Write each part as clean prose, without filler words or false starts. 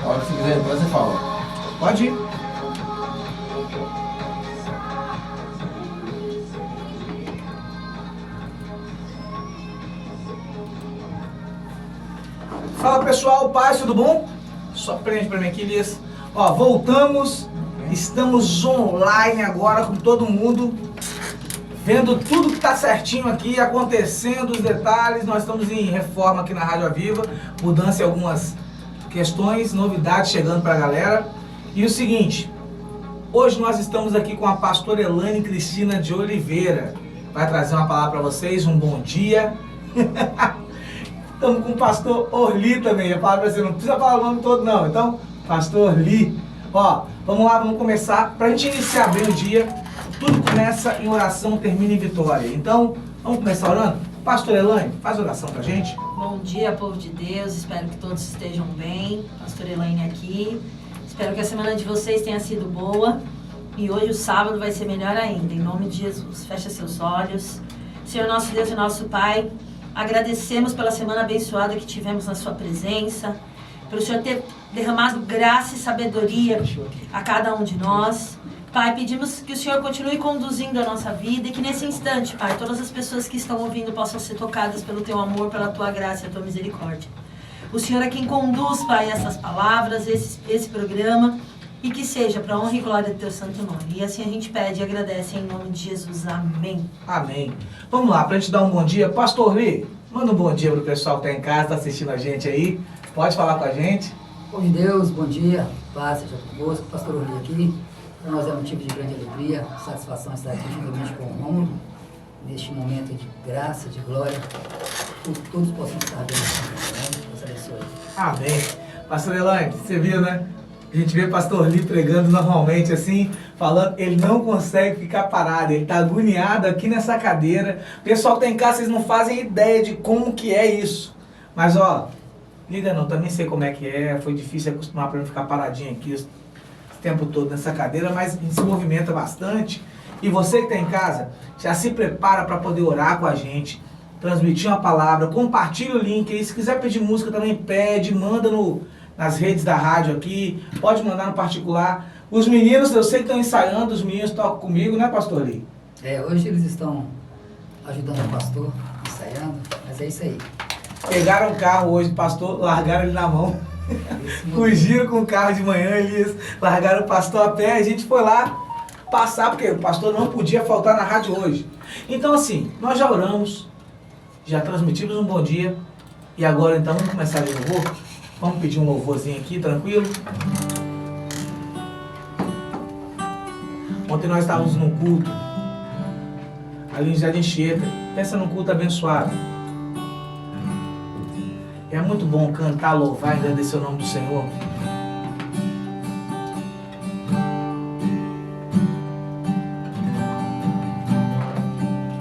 A hora que você quiser entrar, você fala. Pode ir. Fala pessoal, paz, tudo bom? Só prende pra mim aqui, Elias. Ó, voltamos, estamos online agora com todo mundo, vendo tudo que tá certinho aqui, acontecendo, os detalhes. Nós estamos em reforma aqui na Rádio Aviva, mudança em algumas questões, novidades chegando pra galera. E o seguinte, hoje nós estamos aqui com a pastora Elaine Cristina de Oliveira. Vai trazer uma palavra pra vocês, um bom dia. Estamos com o pastor Orli também. A palavra assim, não precisa falar o nome todo não. Então, pastor Orli. Ó, vamos lá, vamos começar. Pra gente iniciar bem o dia, tudo começa em oração, termina em vitória. Então, vamos começar orando? Pastor Elaine, faz oração pra gente. Bom dia, povo de Deus. Espero que todos estejam bem. Pastor Elaine aqui. Espero que a semana de vocês tenha sido boa. E hoje o sábado vai ser melhor ainda. Em nome de Jesus, fecha seus olhos. Senhor nosso Deus e nosso Pai, agradecemos pela semana abençoada que tivemos na sua presença, pelo Senhor ter derramado graça e sabedoria a cada um de nós. Pai, pedimos que o Senhor continue conduzindo a nossa vida e que nesse instante, Pai, todas as pessoas que estão ouvindo possam ser tocadas pelo Teu amor, pela Tua graça e a Tua misericórdia. O Senhor é quem conduz, Pai, essas palavras, esse programa, e que seja para a honra e glória do Teu santo nome. E assim a gente pede e agradece em nome de Jesus. Amém. Amém. Vamos lá, pra gente dar um bom dia. Pastor Orli, manda um bom dia pro pessoal que tá em casa, tá assistindo a gente aí. Pode falar com a gente. Bom de Deus, bom dia, paz seja convosco, pastor Orli aqui. Para nós é motivo de grande alegria, satisfação estar aqui juntamente com o Romulo, neste momento de graça, de glória, que todos possam estar bem. Deus abençoe. Amém. Pastor Elaine, você viu, né? A gente vê o pastor Orli pregando normalmente assim, falando, ele não consegue ficar parado, ele tá agoniado aqui nessa cadeira. O pessoal que tá em casa, vocês não fazem ideia de como que é isso. Mas ó, liga não, também sei como é que é, foi difícil acostumar para não ficar paradinho aqui esse tempo todo nessa cadeira, mas a gente se movimenta bastante. E você que tá em casa, já se prepara para poder orar com a gente, transmitir uma palavra, compartilha o link aí, se quiser pedir música também pede, manda nas redes da rádio aqui, pode mandar no particular. Os meninos, eu sei que estão ensaiando, os meninos tocam comigo, né, pastor Lee? Hoje eles estão ajudando o pastor, ensaiando, mas é isso aí. Pegaram o carro hoje, pastor, largaram ele na mão. Fugiram com o carro de manhã, eles largaram o pastor a pé, a gente foi lá passar, porque o pastor não podia faltar na rádio hoje. Então assim, nós já oramos, já transmitimos um bom dia, e agora então vamos começar de novo. Vamos pedir um louvorzinho aqui, tranquilo? Ontem nós estávamos num culto, ali em Jardim Cheta. Pensa num culto abençoado. É muito bom cantar, louvar e agradecer o nome do Senhor.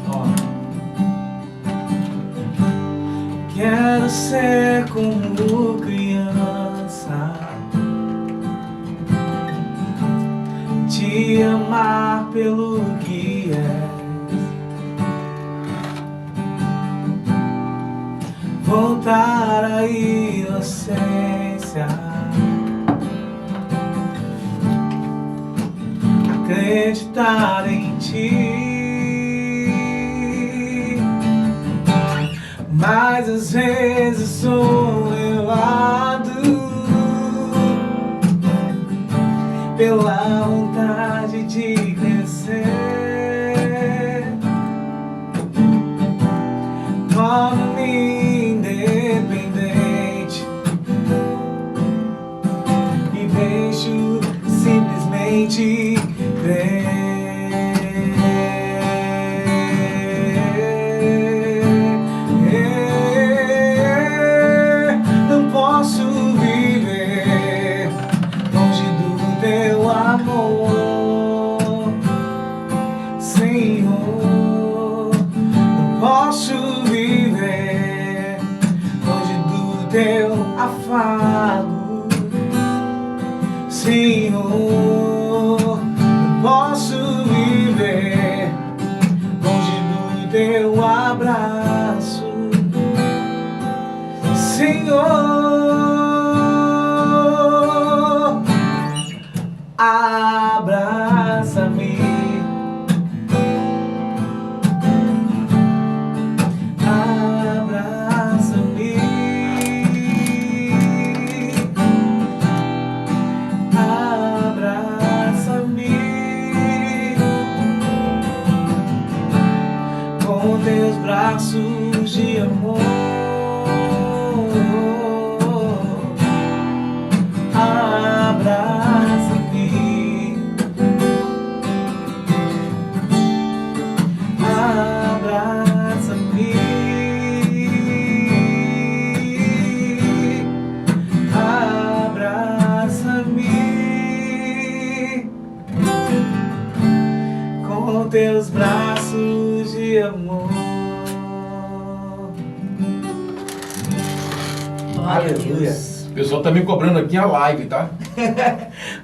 Ó. Quero ser como criança, te amar pelo que és, voltar à inocência, acreditar em ti. Mas às vezes sou levado pela vontade de crescer. Torna-me independente e deixo simplesmente crer. Não posso viver longe do teu amor, Senhor. Não posso viver longe do teu afago, Senhor. Não posso viver longe do teu afago, abraço, Senhor, abraça-me, abraça-me, abraça-me com teus braços de amor. Teus braços de amor. Glória a Aleluia. Deus. O pessoal tá me cobrando aqui a live, tá?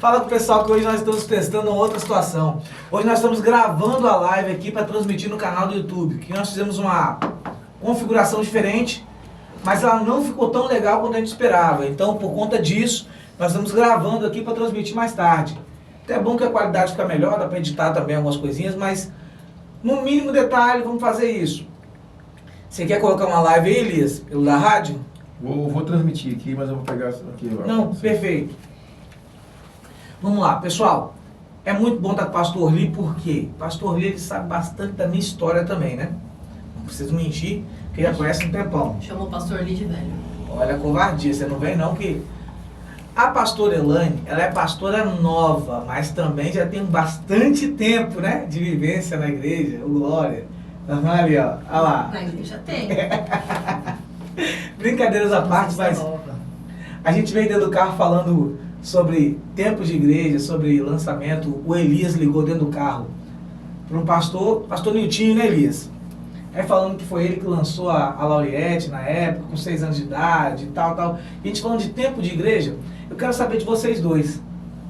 Fala pro pessoal que hoje nós estamos testando outra situação. Hoje nós estamos gravando a live aqui para transmitir no canal do YouTube, que nós fizemos uma configuração diferente, mas ela não ficou tão legal quanto a gente esperava. Então, por conta disso, nós estamos gravando aqui para transmitir mais tarde. É bom que a qualidade fica melhor, dá para editar também algumas coisinhas, mas no mínimo detalhe vamos fazer isso. Você quer colocar uma live aí, Elias, pelo da rádio? Vou transmitir aqui, mas eu vou pegar isso aqui. Não, perfeito. Vamos lá, pessoal. É muito bom estar com o Pastor Orli, porque o Pastor Orli ele sabe bastante da minha história também, né? Não preciso mentir, porque já conhece um tempão. Chamou o pastor Orli de velho. Olha a covardia, você não vem não que... A pastora Elaine, ela é pastora nova, mas também já tem bastante tempo, né, de vivência na igreja. Ô, glória. Olha ali, ó. Olha lá. Na igreja tem. Brincadeiras à parte, mas a gente veio dentro do carro falando sobre tempos de igreja, sobre lançamento. O Elias ligou dentro do carro para um pastor Niltinho, né, Elias? Aí falando que foi ele que lançou a Lauriette na época, com 6 anos de idade e tal, tal. E a gente falando de tempo de igreja, eu quero saber de vocês dois.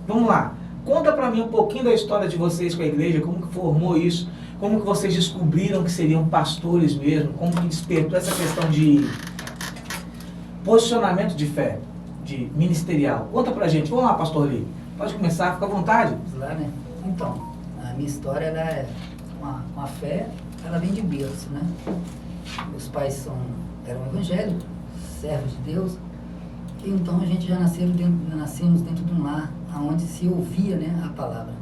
Vamos lá. Conta pra mim um pouquinho da história de vocês com a igreja, como que formou isso, como que vocês descobriram que seriam pastores mesmo, como que despertou essa questão de posicionamento de fé, de ministerial. Conta pra gente. Vamos lá, pastor Lee. Pode começar, fica à vontade. Vamos lá, né? Então, a minha história, ela é uma fé, ela vem de berço, né? Meus pais eram evangélicos, servos de Deus. Então a gente já nascemos dentro de um lar onde se ouvia, né, a palavra.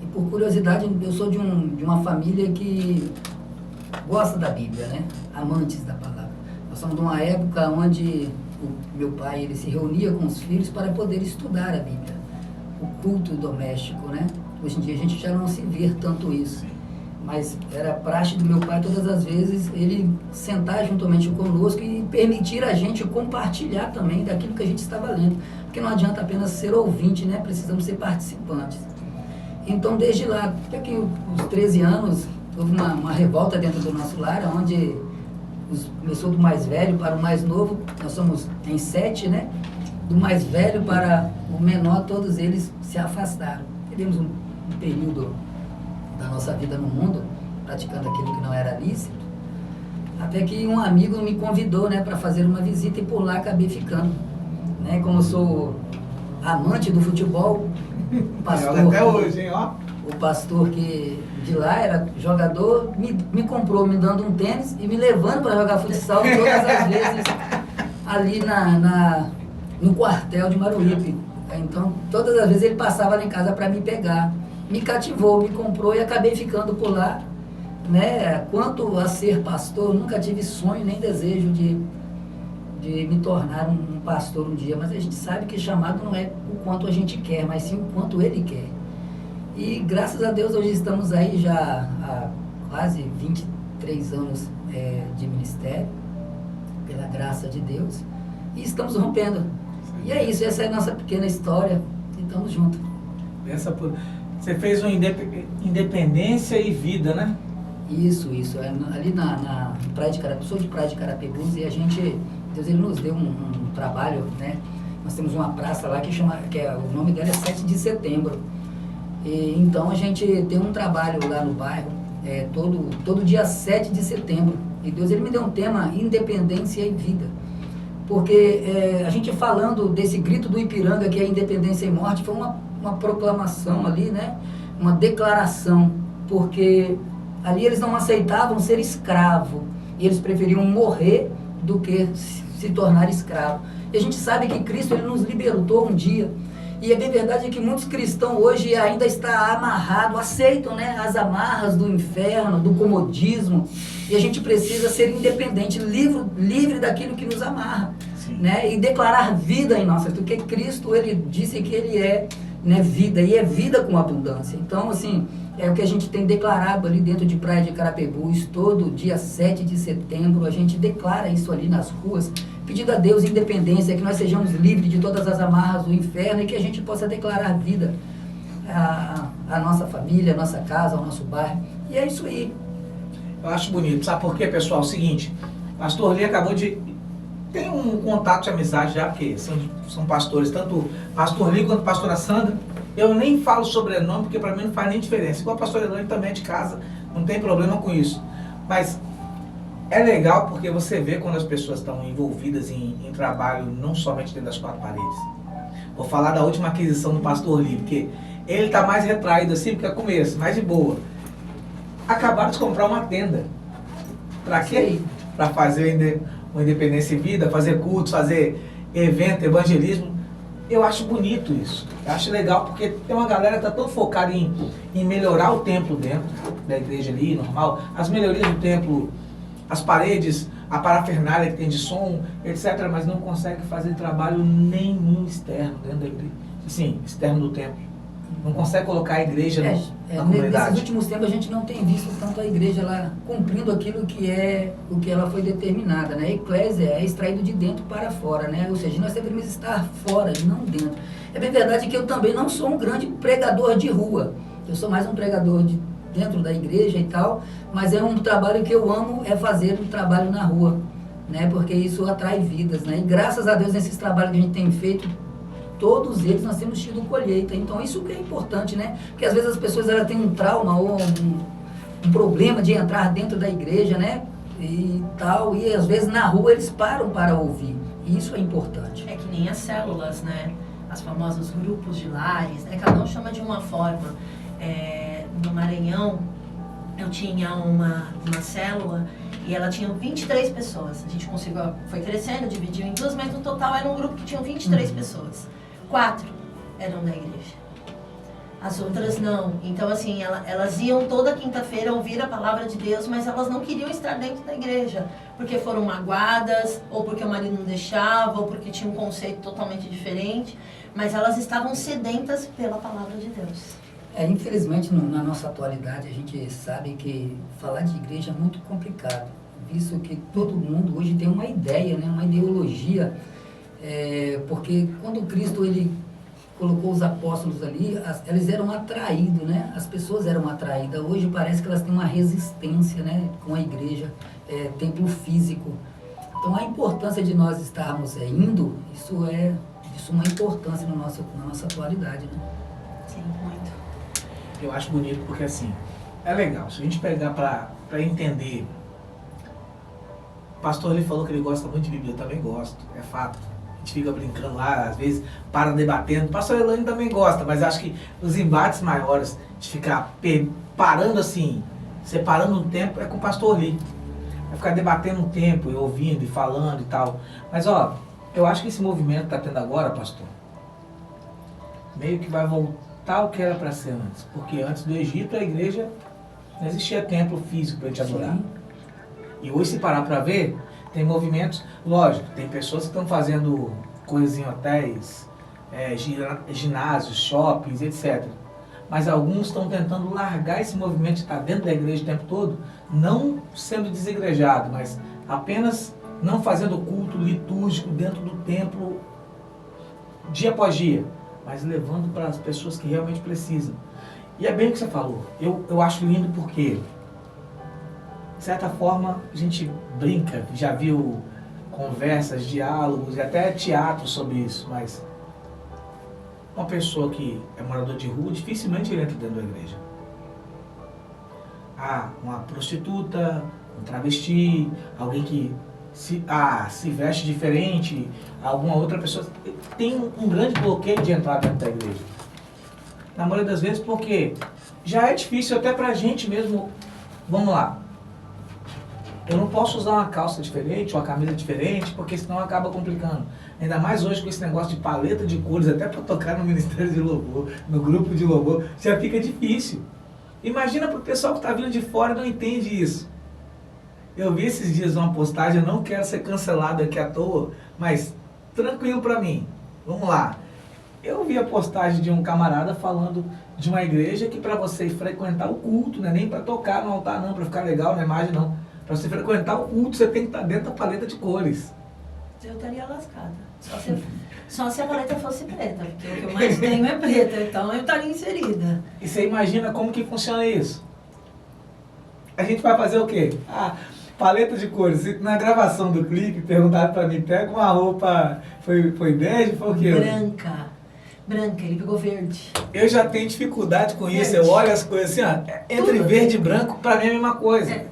E por curiosidade, eu sou de uma família que gosta da Bíblia, né? Amantes da palavra. Nós somos de uma época onde o meu pai ele se reunia com os filhos para poder estudar a Bíblia. O culto doméstico, né? Hoje em dia a gente já não se vê tanto isso. Mas era praxe do meu pai todas as vezes ele sentar juntamente conosco e permitir a gente compartilhar também daquilo que a gente estava lendo. Porque não adianta apenas ser ouvinte, né? Precisamos ser participantes. Então, desde lá, até que os 13 anos, houve uma revolta dentro do nosso lar, onde começou do mais velho para o mais novo. Nós somos em 7, né? Do mais velho para o menor, todos eles se afastaram. Tivemos um período da nossa vida no mundo, praticando aquilo que não era lícito, até que um amigo me convidou, né, para fazer uma visita e por lá acabei ficando, né, como eu sou amante do futebol, pastor, até hoje, hein, ó. o pastor que de lá era jogador, me comprou me dando um tênis e me levando para jogar futsal todas as vezes ali no quartel de Maruípe. Então, todas as vezes ele passava lá em casa para me pegar. Me cativou, me comprou e acabei ficando por lá, né? Quanto a ser pastor, nunca tive sonho nem desejo de me tornar um pastor um dia, mas a gente sabe que chamado não é o quanto a gente quer, mas sim o quanto ele quer. E graças a Deus hoje estamos aí já há quase 23 anos de ministério, pela graça de Deus, e estamos rompendo. E é isso, essa é a nossa pequena história, e estamos juntos. Você fez uma independência e vida, né? Isso. Ali na Praia de Carapebus, sou de Praia de Carapebus, e a gente, Deus ele nos deu um trabalho, né? Nós temos uma praça lá o nome dela é 7 de setembro. E, então a gente tem um trabalho lá no bairro, todo dia 7 de setembro. de Deus, ele me deu um tema, independência e vida. Porque a gente falando desse grito do Ipiranga, que é independência e morte, foi uma proclamação ali, né? Uma declaração, porque ali eles não aceitavam ser escravo, e eles preferiam morrer do que se tornar escravo. E a gente sabe que Cristo, ele nos libertou um dia, e a bem verdade é que muitos cristãos hoje ainda estão amarrados, aceitam, né, as amarras do inferno, do comodismo, e a gente precisa ser independente, livre daquilo que nos amarra, né, e declarar vida em nossa vida, porque Cristo, ele disse que ele é, né, vida, e é vida com abundância. Então, assim, é o que a gente tem declarado ali dentro de Praia de Carapebus, todo dia 7 de setembro, a gente declara isso ali nas ruas, pedindo a Deus independência, que nós sejamos livres de todas as amarras do inferno e que a gente possa declarar vida à nossa família, à nossa casa, ao nosso bairro. E é isso aí. Eu acho bonito. Sabe por quê, pessoal? É o seguinte, o pastor Lee acabou de... Tem um contato de amizade já, porque são pastores, tanto pastor Lee quanto pastora Sandra. Eu nem falo sobrenome, porque para mim não faz nem diferença. Igual a pastora Elaine também é de casa, não tem problema com isso. Mas é legal porque você vê quando as pessoas estão envolvidas em trabalho, não somente dentro das quatro paredes. Vou falar da última aquisição do pastor Lee, porque ele está mais retraído assim, porque é começo, mais de boa. Acabaram de comprar uma tenda. Para quê? Para fazer uma Independência e Vida, fazer cultos, fazer evento, evangelismo. Eu acho bonito isso. Eu acho legal porque tem uma galera que está tão focada em melhorar o templo dentro da igreja ali, normal. As melhorias do templo, as paredes, a parafernália que tem de som, etc. Mas não consegue fazer trabalho nenhum externo dentro da igreja. Assim, externo do templo. Não consegue colocar a igreja na comunidade. Nesses últimos tempos a gente não tem visto tanto a igreja lá cumprindo aquilo que é o que ela foi determinada, né? A eclésia é extraído de dentro para fora, né? Ou seja, nós deveríamos estar fora e não dentro. É bem verdade que eu também não sou um grande pregador de rua. Eu sou mais um pregador de dentro da igreja e tal, mas é um trabalho que eu amo, é fazer um trabalho na rua, né? Porque isso atrai vidas, né? E graças a Deus nesses trabalhos que a gente tem feito, todos eles nós temos tido colheita. Então isso que é importante, né? Porque às vezes as pessoas elas têm um trauma ou um problema de entrar dentro da igreja, né? E tal, e às vezes na rua eles param para ouvir. E isso é importante. É que nem as células, né? As famosas grupos de lares, né? Cada um chama de uma forma. No Maranhão, eu tinha uma célula e ela tinha 23 pessoas. A gente conseguiu, foi crescendo, dividiu em duas, mas no total era um grupo que tinha 23 pessoas. 4 eram da igreja. As outras não. Então, assim, elas iam toda quinta-feira ouvir a palavra de Deus, mas elas não queriam estar dentro da igreja, porque foram magoadas, ou porque o marido não deixava, ou porque tinha um conceito totalmente diferente, mas elas estavam sedentas pela palavra de Deus. Infelizmente, na nossa atualidade, a gente sabe que falar de igreja é muito complicado, visto que todo mundo hoje tem uma ideia, né, uma ideologia, porque quando Cristo ele colocou os apóstolos ali, eles eram atraídos, né? As pessoas eram atraídas. Hoje parece que elas têm uma resistência, né, com a igreja, templo físico. Então a importância de nós estarmos indo, isso é de uma importância na nossa atualidade, né? Sim, muito. Eu acho bonito porque assim, é legal. Se a gente pegar para entender, o pastor ele falou que ele gosta muito de Bíblia, eu também gosto, é fato. A gente fica brincando lá, às vezes para debatendo. O pastor Elaine também gosta, mas acho que os embates maiores de ficar parando assim, separando um tempo, é com o pastor Lee. É ficar debatendo um tempo, e ouvindo e falando e tal. Mas ó, eu acho que esse movimento que está tendo agora, pastor, meio que vai voltar ao que era para ser antes. Porque antes do Egito, a igreja não existia templo físico para a gente adorar. Sim. E hoje, se parar para ver, tem movimentos, lógico, tem pessoas que estão fazendo coisas em hotéis, ginásios, shoppings, etc. Mas alguns estão tentando largar esse movimento de estar dentro da igreja o tempo todo, não sendo desigrejado, mas apenas não fazendo culto litúrgico dentro do templo dia após dia, mas levando para as pessoas que realmente precisam. E é bem o que você falou, eu acho lindo porque, de certa forma, a gente brinca, já viu conversas, diálogos e até teatro sobre isso, mas uma pessoa que é morador de rua, dificilmente ele entra dentro da igreja. Uma prostituta, um travesti, alguém que se veste diferente, alguma outra pessoa, tem um grande bloqueio de entrar dentro da igreja. Na maioria das vezes porque já é difícil até pra gente mesmo. Vamos lá. Eu não posso usar uma calça diferente, uma camisa diferente, porque senão acaba complicando. Ainda mais hoje com esse negócio de paleta de cores, até para tocar no Ministério de Louvor, no grupo de louvor, já fica difícil. Imagina para o pessoal que está vindo de fora e não entende isso. Eu vi esses dias uma postagem, eu não quero ser cancelado aqui à toa, mas tranquilo para mim. Vamos lá. Eu vi a postagem de um camarada falando de uma igreja que para você frequentar o culto, não é nem para tocar no altar não, para ficar legal na imagem não. Para você frequentar o culto, você tem que estar dentro da paleta de cores. Eu estaria lascada. Só se a paleta fosse preta, porque o que eu mais tenho é preta, então eu estaria inserida. E você imagina como que funciona isso? A gente vai fazer o quê? Paleta de cores. Na gravação do clipe, perguntaram para mim, pega uma roupa, foi bege, foi o quê? Branca, ele pegou verde. Eu já tenho dificuldade com isso, Verde. eu olho as coisas assim, ó, entre verde e branco, para mim é a mesma coisa.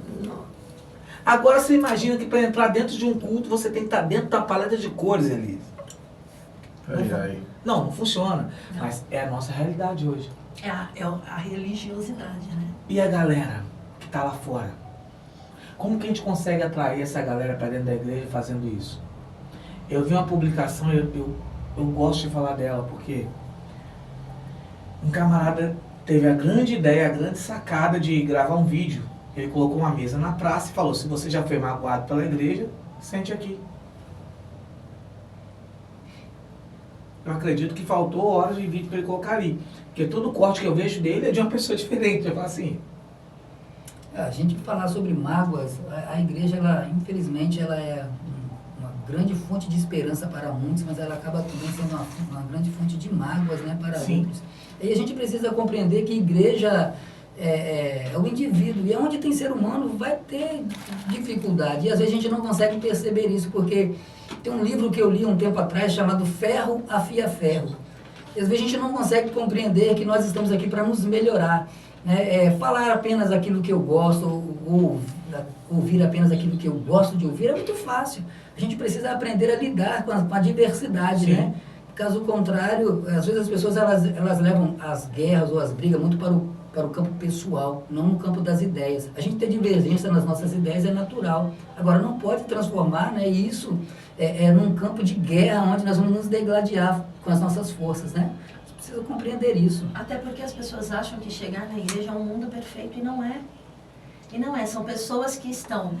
Agora você imagina que para entrar dentro de um culto, você tem que estar dentro da paleta de cores, Elise. Não funciona. Não. Mas é a nossa realidade hoje. É a religiosidade, né? E a galera que está lá fora? Como que a gente consegue atrair essa galera para dentro da igreja fazendo isso? Eu vi uma publicação, eu gosto de falar dela, porque um camarada teve a grande ideia, a grande sacada de gravar um vídeo. Ele colocou uma mesa na praça e falou, se você já foi magoado pela igreja, sente aqui. Eu acredito que faltou horas de vídeo para ele colocar ali. Porque todo corte que eu vejo dele é de uma pessoa diferente. Eu falo assim. A gente falar sobre mágoas, a igreja, ela, infelizmente, ela é uma grande fonte de esperança para muitos, mas ela acaba também sendo uma grande fonte de mágoas, né, para Sim. outros. E a gente precisa compreender que igreja é o indivíduo, e onde tem ser humano vai ter dificuldade. E às vezes a gente não consegue perceber isso, porque tem um livro que eu li um tempo atrás chamado Ferro Afia Ferro. E às vezes a gente não consegue compreender que nós estamos aqui para nos melhorar. Falar apenas aquilo que eu gosto, ou ouvir apenas aquilo que eu gosto de ouvir é muito fácil. A gente precisa aprender a lidar com a diversidade, Sim. né? Caso contrário, às vezes as pessoas elas levam as guerras ou as brigas muito para o campo pessoal, não no campo das ideias. A gente ter divergência nas nossas ideias é natural. Agora, não pode transformar, né, isso num campo de guerra, onde nós vamos nos degladiar com as nossas forças, né? Você precisa compreender isso. Até porque as pessoas acham que chegar na igreja é um mundo perfeito e não é. E não é. São pessoas que estão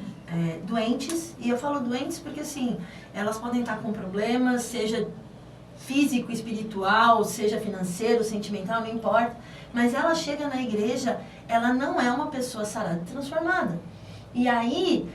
doentes, e eu falo doentes porque, assim, elas podem estar com problemas, seja físico, espiritual, seja financeiro, sentimental, não importa. Mas ela chega na igreja, ela não é uma pessoa sarada, transformada. E aí,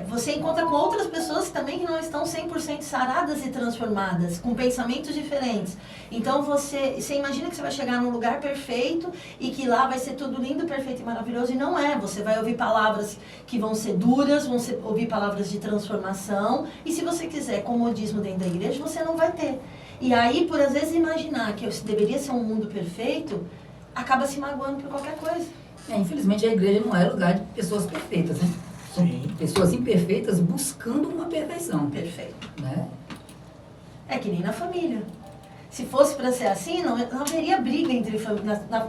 você encontra com outras pessoas também que não estão 100% saradas e transformadas, com pensamentos diferentes. Então, você imagina que você vai chegar num lugar perfeito e que lá vai ser tudo lindo, perfeito e maravilhoso, e não é. Você vai ouvir palavras que vão ser duras, ouvir palavras de transformação, e se você quiser comodismo dentro da igreja, você não vai ter. E aí, por às vezes imaginar que deveria ser um mundo perfeito, acaba se magoando por qualquer coisa. Infelizmente, a igreja não é lugar de pessoas perfeitas, né? São Sim. pessoas imperfeitas buscando uma perfeição. Perfeito. Né? É que nem na família. Se fosse para ser assim, não haveria briga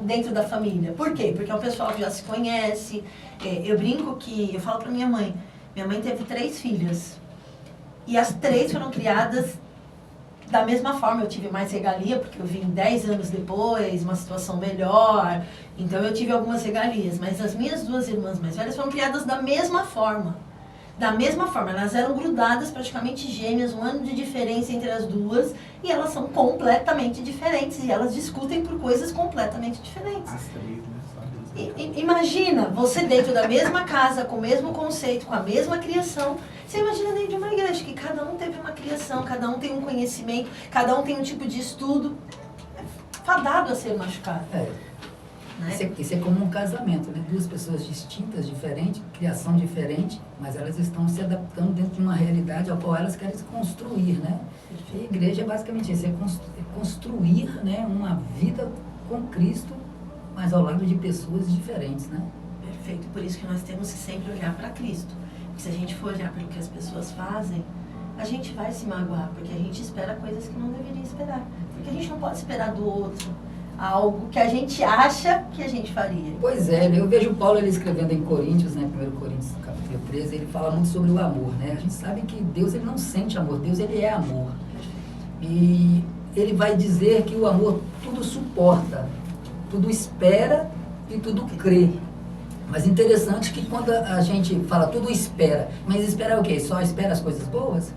dentro da família. Por quê? Porque é um pessoal que já se conhece. Eu brinco que, eu falo para minha mãe teve 3 filhas. E as 3 foram criadas da mesma forma. Eu tive mais regalia, porque eu vim 10 anos depois, uma situação melhor. Então eu tive algumas regalias. Mas as minhas 2 irmãs mais velhas foram criadas da mesma forma. Da mesma forma, elas eram grudadas, praticamente gêmeas, 1 ano de diferença entre as duas, e elas são completamente diferentes, e elas discutem por coisas completamente diferentes. As 3, né? Imagina, você dentro da mesma casa, com o mesmo conceito, com a mesma criação, você imagina dentro de uma igreja, que cada um teve uma criação, cada um tem um conhecimento, cada um tem um tipo de estudo, fadado a ser machucado. Né? Isso é como um casamento, né? 2 pessoas distintas, diferentes, criação diferente, mas elas estão se adaptando dentro de uma realidade ao qual elas querem se construir, né? E a igreja é basicamente isso, é construir, né, uma vida com Cristo, mas ao lado de pessoas diferentes, né? Perfeito. Por isso que nós temos que sempre olhar para Cristo. Porque se a gente for olhar para o que as pessoas fazem, a gente vai se magoar, porque a gente espera coisas que não deveria esperar. Porque a gente não pode esperar do outro algo que a gente acha que a gente faria. Pois é, eu vejo Paulo ele escrevendo em Coríntios, né, 1 Coríntios capítulo 13, ele fala muito sobre o amor, né? A gente sabe que Deus ele não sente amor, Deus ele é amor. E ele vai dizer que o amor tudo suporta, tudo espera e tudo crê. Mas interessante que quando a gente fala tudo espera, mas espera o quê? Só espera as coisas boas?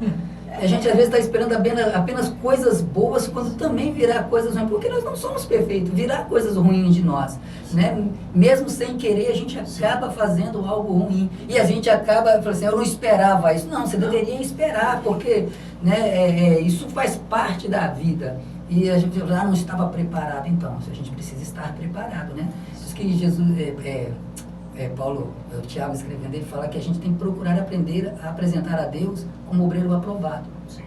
A gente às vezes está esperando apenas coisas boas quando também virá coisas ruins, porque nós não somos perfeitos, virá coisas ruins de nós, né? Mesmo sem querer, a gente acaba fazendo algo ruim, e a gente acaba falando assim, eu não esperava isso. Não, você deveria esperar, porque né, isso faz parte da vida, e a gente não estava preparado. Então, a gente precisa estar preparado, né? Isso que Jesus... Paulo, o Tiago escrevendo, ele fala que a gente tem que procurar aprender a apresentar a Deus como obreiro aprovado,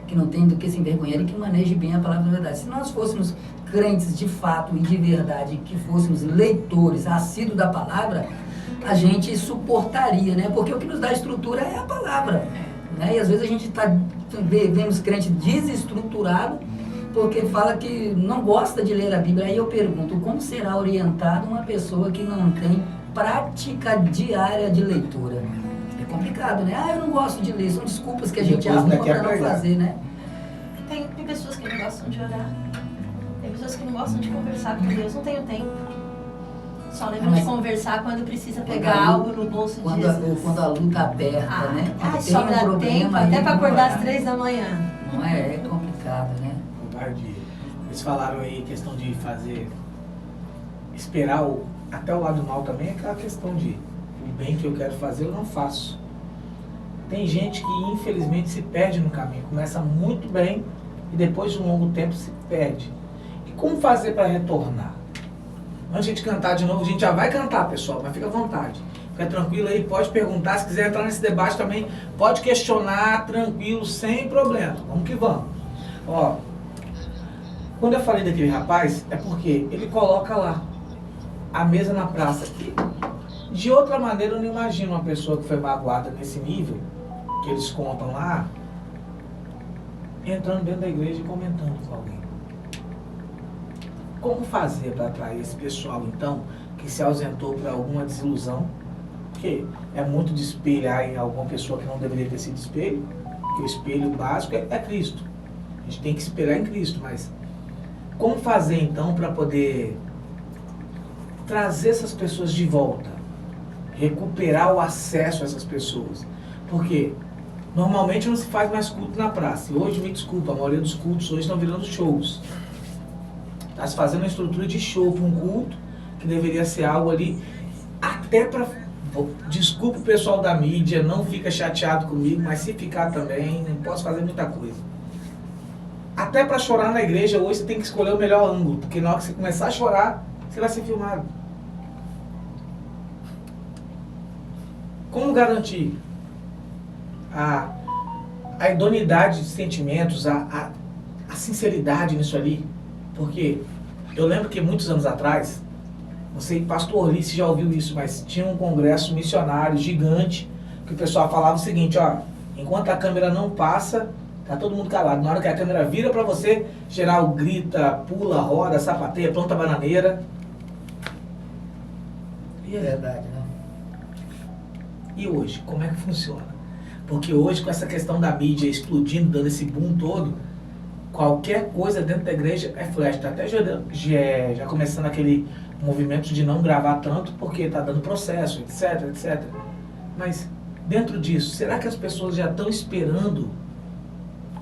que não tem do que se envergonhar e que maneje bem a palavra da verdade. Se nós fôssemos crentes de fato e de verdade, que fôssemos leitores assíduos da palavra, a gente suportaria, né? Porque o que nos dá estrutura é a palavra, né? E às vezes a gente vemos crente desestruturado porque fala que não gosta de ler a Bíblia. Aí eu pergunto, como será orientado uma pessoa que não tem prática diária de leitura? É complicado, né? Eu não gosto de ler, são desculpas que a gente arruma para não fazer, né? Tem pessoas que não gostam de orar, tem pessoas que não gostam de conversar com Deus, não tenho tempo. Só lembro de conversar quando precisa pegar algo no bolso de Jesus. Quando a luta aperta, né? Sobra tempo até para acordar às 3 da manhã. Não é? É complicado, né? Eles falaram aí questão de fazer, esperar até o lado mal também, é aquela questão de o bem que eu quero fazer eu não faço. Tem gente que infelizmente se perde no caminho, começa muito bem e depois de um longo tempo se perde. E como fazer para retornar? Antes de a gente cantar de novo, a gente já vai cantar, pessoal, mas fica à vontade. Fica tranquilo aí, pode perguntar, se quiser entrar nesse debate também, pode questionar, tranquilo, sem problema. Vamos que vamos. Ó, quando eu falei daquele rapaz, é porque ele coloca lá a mesa na praça. Que, de outra maneira, eu não imagino uma pessoa que foi magoada nesse nível, que eles contam lá, entrando dentro da igreja e comentando com alguém. Como fazer para atrair esse pessoal, então, que se ausentou por alguma desilusão? Porque é muito de espelhar em alguma pessoa que não deveria ter sido espelho, porque o espelho básico é Cristo. A gente tem que espelhar em Cristo, mas como fazer, então, para poder trazer essas pessoas de volta, recuperar o acesso a essas pessoas? Porque normalmente não se faz mais culto na praça. E hoje, me desculpa, a maioria dos cultos hoje estão virando shows. Está se fazendo uma estrutura de show para um culto, que deveria ser algo ali, até para... Desculpa o pessoal da mídia, não fica chateado comigo, mas se ficar também, não posso fazer muita coisa. Até para chorar na igreja hoje você tem que escolher o melhor ângulo, porque na hora que você começar a chorar, você vai ser filmado. Como garantir a idoneidade de sentimentos, a sinceridade nisso ali? Porque eu lembro que muitos anos atrás, não sei, pastor Orly já ouviu isso, mas tinha um congresso missionário gigante, que o pessoal falava o seguinte, ó, enquanto a câmera não passa, tá todo mundo calado. Na hora que a câmera vira pra você, geral grita, pula, roda, sapateia, planta bananeira. E é verdade, né? E hoje, como é que funciona? Porque hoje, com essa questão da mídia explodindo, dando esse boom todo, qualquer coisa dentro da igreja é flash. Tá até já começando aquele movimento de não gravar tanto, porque tá dando processo, etc, etc. Mas, dentro disso, será que as pessoas já estão esperando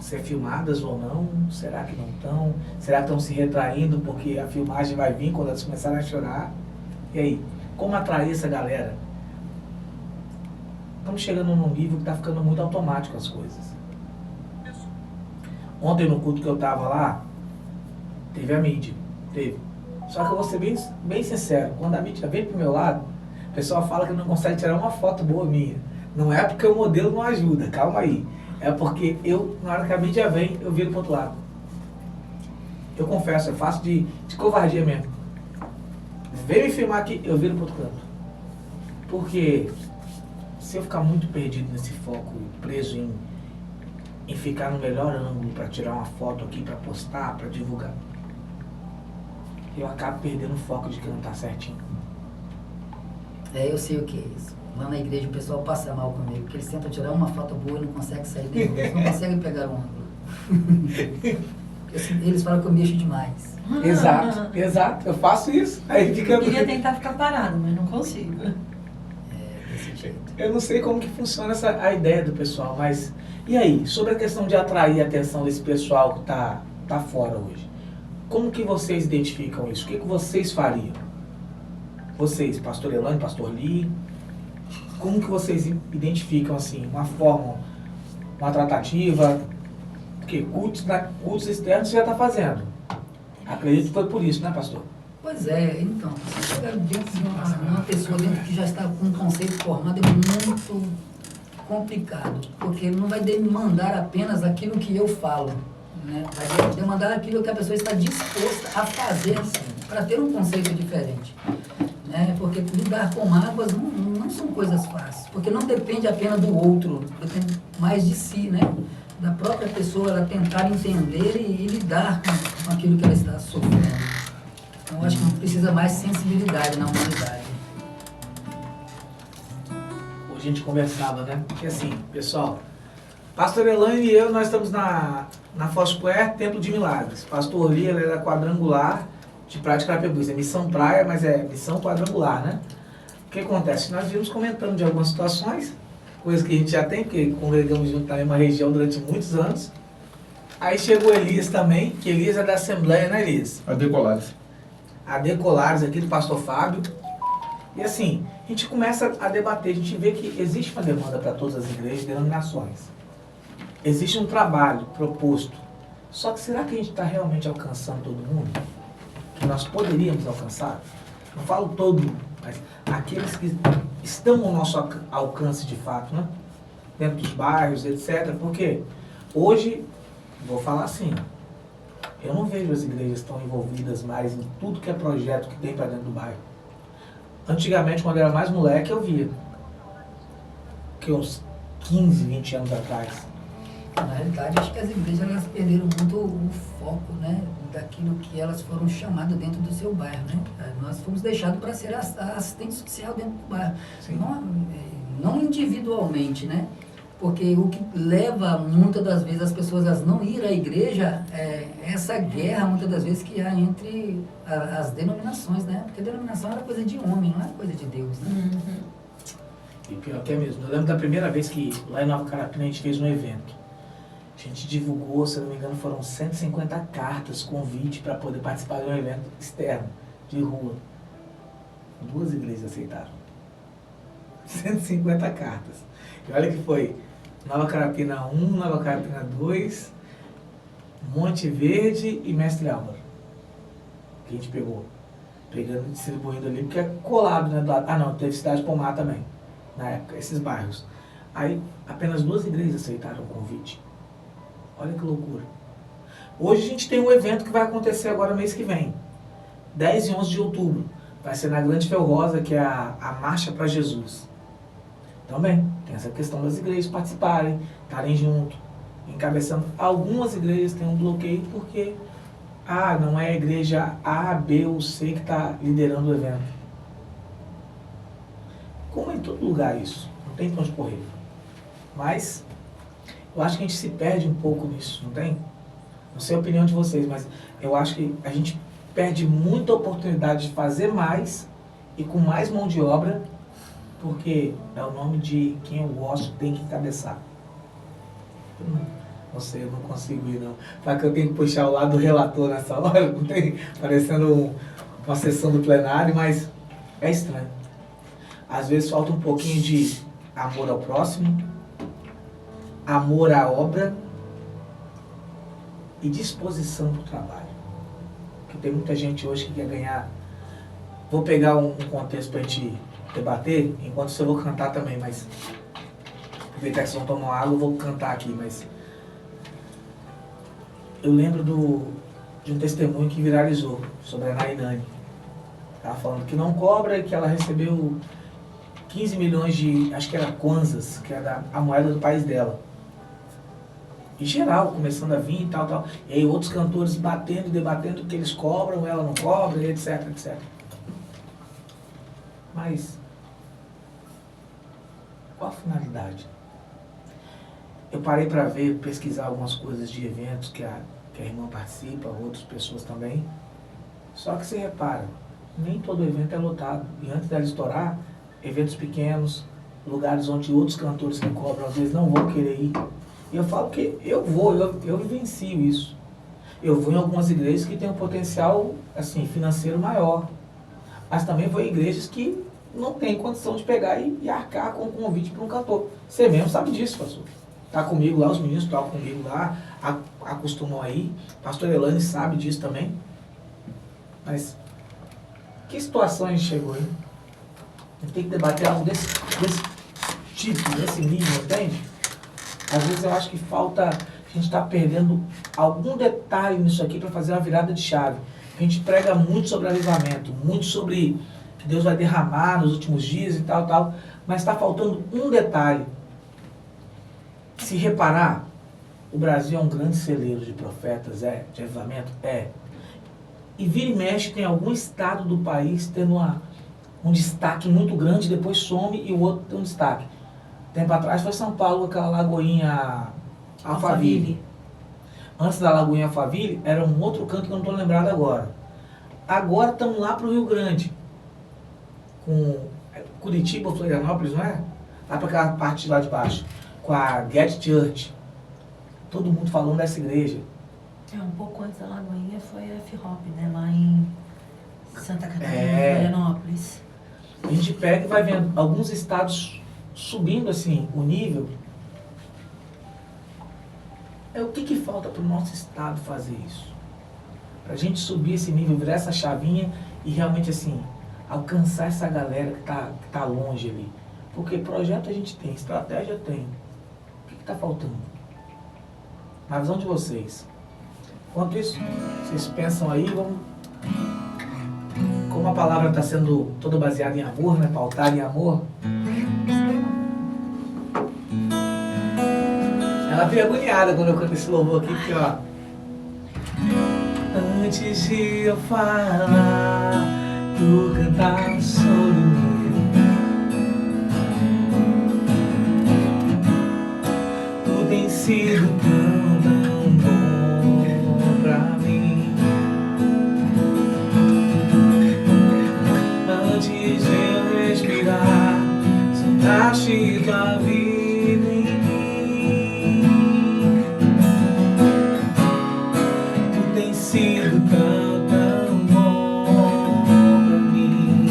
ser filmadas ou não? Será que não estão? Será que estão se retraindo porque a filmagem vai vir quando elas começarem a chorar? E aí, como atrair essa galera? Estamos chegando num nível que está ficando muito automático as coisas. Ontem no culto que eu estava lá, teve a mídia, teve. Só que eu vou ser bem sincero, quando a mídia vem pro meu lado, o pessoal fala que não consegue tirar uma foto boa minha. Não é porque o modelo não ajuda, calma aí. É porque na hora que a mídia vem, eu viro pro outro lado. Eu confesso, eu faço de covardia mesmo. Vem me filmar aqui, eu viro pro outro canto. Porque se eu ficar muito perdido nesse foco, preso em ficar no melhor ângulo para tirar uma foto aqui, para postar, para divulgar, eu acabo perdendo o foco de cantar certinho. Eu sei o que é isso. Lá na igreja o pessoal passa mal comigo, porque eles tentam tirar uma foto boa e não conseguem sair de novo. Eles não conseguem pegar um ângulo. Eles falam que eu mexo demais. Exato, eu faço isso. Aí fica... Eu queria tentar ficar parado, mas não consigo. Desse jeito. Eu não sei como que funciona a ideia do pessoal, mas... E aí, sobre a questão de atrair a atenção desse pessoal que tá fora hoje, como que vocês identificam isso? O que vocês fariam? Vocês, pastor Elaine, pastor Lee, como que vocês identificam, assim, uma forma, uma tratativa? Porque cultos externos você já está fazendo. Acredito que foi por isso, né, pastor? Pois é, então, se chegar dentro de uma pessoa dentro que já está com um conceito formado, é muito complicado, porque ele não vai demandar apenas aquilo que eu falo, né? Vai demandar aquilo que a pessoa está disposta a fazer, para ter um conceito diferente. Né? Porque lidar com mágoas não são coisas fáceis, porque não depende apenas do outro, depende mais de si, né? Da própria pessoa, ela tentar entender e lidar com aquilo que ela está sofrendo. Então, eu acho que precisa mais sensibilidade na humanidade. Hoje a gente conversava, né? Porque assim, pessoal, pastor Elaine e eu, nós estamos na Foursquare, Templo de Milagres. Pastor Lee, ele é da Quadrangular de Prática Arapebus. É Missão Praia, mas é Missão Quadrangular, né? O que acontece? Nós vimos comentando de algumas situações, coisas que a gente já tem, porque congregamos junto na mesma região durante muitos anos. Aí chegou Elias também, que Elias é da Assembleia, né, Elias? A Decolares. A Decolares aqui do pastor Fábio. E assim, a gente começa a debater, a gente vê que existe uma demanda para todas as igrejas e denominações. Existe um trabalho proposto. Só que será que a gente está realmente alcançando todo mundo? Que nós poderíamos alcançar? Não falo todo mundo, mas aqueles que estão ao nosso alcance de fato, né? Dentro dos bairros, etc. Porque hoje, vou falar assim, eu não vejo as igrejas tão envolvidas mais em tudo que é projeto que tem para dentro do bairro. Antigamente, quando eu era mais moleque, eu via. Que uns 15, 20 anos atrás. Na realidade, acho que as igrejas elas perderam muito o foco, né, daquilo que elas foram chamadas dentro do seu bairro, né? Nós fomos deixados para ser assistente social dentro do bairro, não individualmente, né? Porque o que leva muitas das vezes as pessoas a não ir à igreja é essa guerra, muitas das vezes, que há entre as denominações, né? Porque a denominação era coisa de homem, não é coisa de Deus, né? Uhum. E pior que é mesmo. Eu lembro da primeira vez que lá em Nova Carapina a gente fez um evento. A gente divulgou, se eu não me engano, foram 150 cartas, convite para poder participar de um evento externo, de rua. 2 igrejas aceitaram. 150 cartas. E olha que foi Nova Carapina 1, Nova Carapina 2, Monte Verde e Mestre Álvaro. Que a gente pegou. Pegando e distribuindo ali, porque é colado, né? Não, teve Cidade Pomar também, na época, esses bairros. Aí, apenas 2 igrejas aceitaram o convite. Olha que loucura. Hoje a gente tem um evento que vai acontecer agora mês que vem. 10 e 11 de outubro. Vai ser na Grande Felrosa, que é a Marcha para Jesus. Também tem essa questão das igrejas participarem, estarem junto, encabeçando. Algumas igrejas têm um bloqueio porque não é a igreja A, B ou C que está liderando o evento. Como em todo lugar isso, não tem pra onde correr. Mas eu acho que a gente se perde um pouco nisso, não tem? Não sei a opinião de vocês, mas eu acho que a gente perde muita oportunidade de fazer mais e com mais mão de obra, porque é o nome de quem eu gosto tem que encabeçar. Não sei, eu não consigo ir não. Só que eu tenho que puxar o lado do relator nessa hora, não tem? Parecendo uma sessão do plenário, mas é estranho. Às vezes falta um pouquinho de amor ao próximo, amor à obra e disposição para o trabalho. Porque tem muita gente hoje que quer ganhar. Vou pegar um contexto para a gente debater, enquanto eu vou cantar também, mas aproveitar que vocês vão tomar água, eu vou cantar aqui, mas eu lembro de um testemunho que viralizou sobre a Nainani. Ela falando que não cobra e que ela recebeu 15 milhões de, acho que era kwanzas, que era a moeda do país dela. Em geral, começando a vir e tal, tal. E aí outros cantores batendo e debatendo que eles cobram, ela não cobra, etc, etc. Mas, qual a finalidade? Eu parei para ver, pesquisar algumas coisas de eventos que a irmã participa, outras pessoas também. Só que você repara, nem todo evento é lotado. E antes dela estourar, eventos pequenos, lugares onde outros cantores que cobram às vezes não vão querer ir. E eu falo que eu vou, eu vivencio isso. Eu vou em algumas igrejas que têm um potencial assim, financeiro maior. Mas também vou em igrejas que não têm condição de pegar e arcar com um convite para um cantor. Você mesmo sabe disso, pastor. Tá comigo lá, os meninos estão comigo lá, acostumam aí. Pastor Elane sabe disso também. Mas que situação a gente chegou aí? A gente tem que debater algo desse tipo, desse nível, entende? Às vezes eu acho que falta, a gente está perdendo algum detalhe nisso aqui para fazer uma virada de chave. A gente prega muito sobre avivamento, muito sobre que Deus vai derramar nos últimos dias e tal, tal, mas está faltando um detalhe. Se reparar, o Brasil é um grande celeiro de profetas, de avivamento, E vira e mexe, tem algum estado do país tendo um destaque muito grande, depois some e o outro tem um destaque. Tempo atrás foi São Paulo, aquela Lagoinha Alphaville. Antes da Lagoinha Alphaville, era um outro canto que eu não estou lembrado agora. Agora estamos lá para o Rio Grande. Com Curitiba, Florianópolis, não é? Lá para aquela parte lá de baixo. Com a Get Church. Todo mundo falando dessa igreja. Um pouco antes da Lagoinha foi a F-Hop, né? Lá em Santa Catarina, Florianópolis. A gente pega e vai vendo alguns estados subindo assim o nível. O que falta para o nosso estado fazer isso? Para a gente subir esse nível, virar essa chavinha e realmente assim, alcançar essa galera que tá longe ali. Porque projeto a gente tem, estratégia tem. O que está faltando? Na visão de vocês. Enquanto isso, vocês pensam aí, vamos... Como a palavra está sendo toda baseada em amor, né? Pautada em amor. Ela fica agoniada quando eu canto esse louvor aqui, porque ó... Antes de eu falar, tu cantar sobre mim. Tu tem sido tão bom pra mim. Antes de eu respirar, soltaste tua vida em mim. Tu tem sido tão bom pra mim.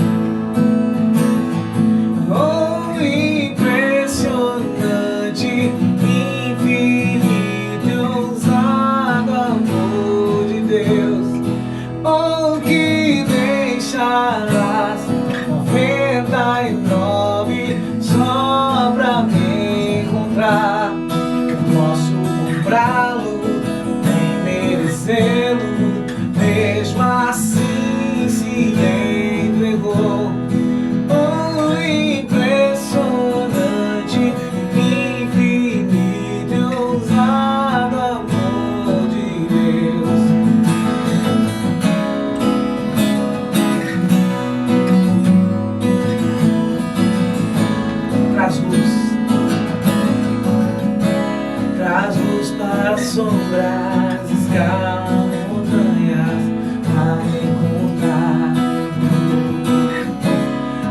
Oh, impressionante, infinito e ousado amor de Deus. Oh, que deixarás 99 só pra me encontrar. Não posso comprá-lo, nem merecê-lo, mesmo assim se entregou. Oh, impressionante, infinito e ousado amor de Deus. Traz luz para sombras, escala montanhas, a me encontrar.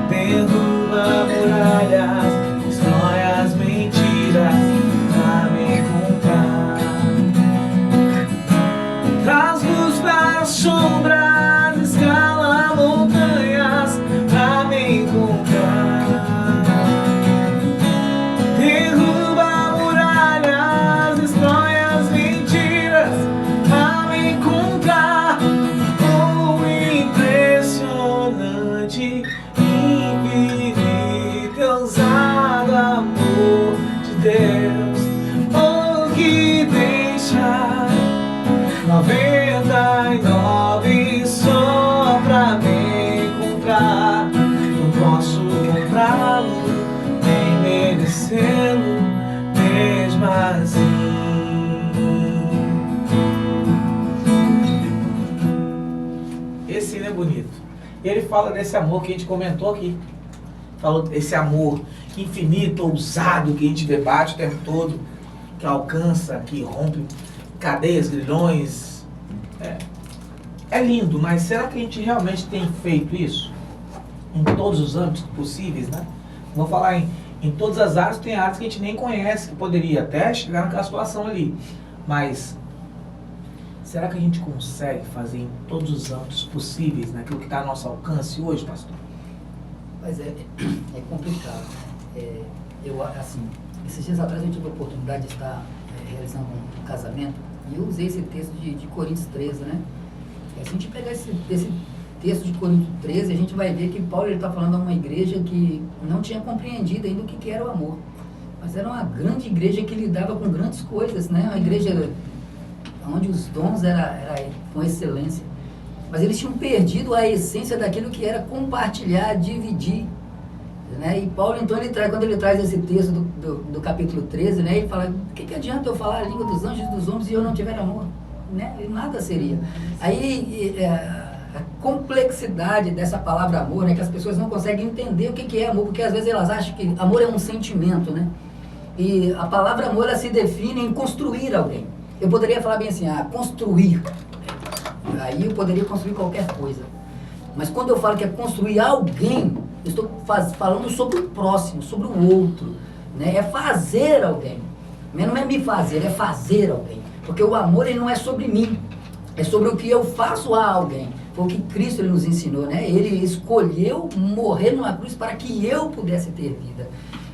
Derruba muralhas, destrói as mentiras, a me encontrar. Traz luz para sombras, escala montanhas, a me encontrar. Derruba muralhas, destrói as mentiras, a Ele fala desse amor que a gente comentou aqui. Falou desse amor infinito, ousado, que a gente debate o tempo todo, que alcança, que rompe cadeias, grilhões. É lindo, mas será que a gente realmente tem feito isso? Em todos os âmbitos possíveis, né? Vou falar em todas as áreas, tem áreas que a gente nem conhece, que poderia até chegar naquela situação ali. Mas será que a gente consegue fazer em todos os âmbitos possíveis, naquilo que está ao nosso alcance hoje, pastor? Mas é complicado. Assim, esses dias atrás eu tive a oportunidade de estar realizando um casamento e eu usei esse texto de Coríntios 13, né? Se a gente pegar esse texto de Coríntios 13, a gente vai ver que Paulo está falando a uma igreja que não tinha compreendido ainda o que era o amor. Mas era uma grande igreja que lidava com grandes coisas, né? Uma igreja onde os dons era com excelência. Mas eles tinham perdido a essência daquilo que era compartilhar, dividir. Né? E Paulo, então, quando ele traz esse texto do capítulo 13, né? Ele fala, o que adianta eu falar a língua dos anjos e dos homens e eu não tiver amor? Né? Nada seria. Aí, a complexidade dessa palavra amor, né? Que as pessoas não conseguem entender o que é amor, porque às vezes elas acham que amor é um sentimento, né? E a palavra amor, ela se define em construir alguém. Eu poderia falar bem assim, construir. Aí eu poderia construir qualquer coisa. Mas quando eu falo que é construir alguém, eu estou falando sobre o próximo, sobre o outro. Né? É fazer alguém. Não é me fazer, é fazer alguém. Porque o amor, ele não é sobre mim. É sobre o que eu faço a alguém. Foi o que Cristo ele nos ensinou, né? Ele escolheu morrer numa cruz para que eu pudesse ter vida.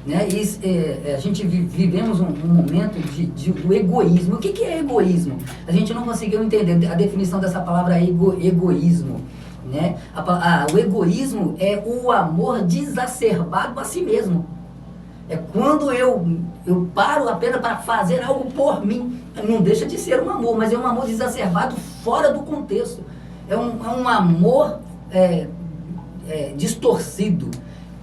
Né? E, a gente vivemos um momento do egoísmo. O que é egoísmo? A gente não conseguiu entender a definição dessa palavra egoísmo. Né? O egoísmo é o amor desacerbado a si mesmo. É quando eu paro apenas para fazer algo por mim. Não deixa de ser um amor, mas é um amor desacerbado fora do contexto. É um amor distorcido.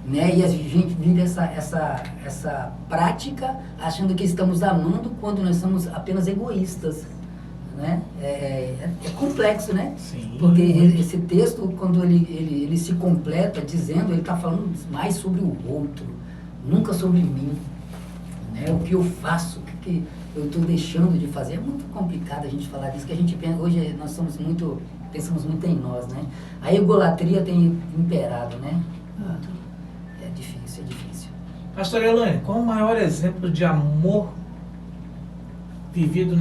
Né? E a gente vive essa prática achando que estamos amando quando nós somos apenas egoístas. Né? É complexo, né? Sim. Porque esse texto, quando ele se completa dizendo, ele está falando mais sobre o outro, nunca sobre mim. Né? O que eu faço, o que eu estou deixando de fazer. É muito complicado a gente falar disso, que a gente pensa, hoje nós pensamos muito em nós, né? A egolatria tem imperado, né? É difícil. Pastor Elaine, qual o maior exemplo de amor vivido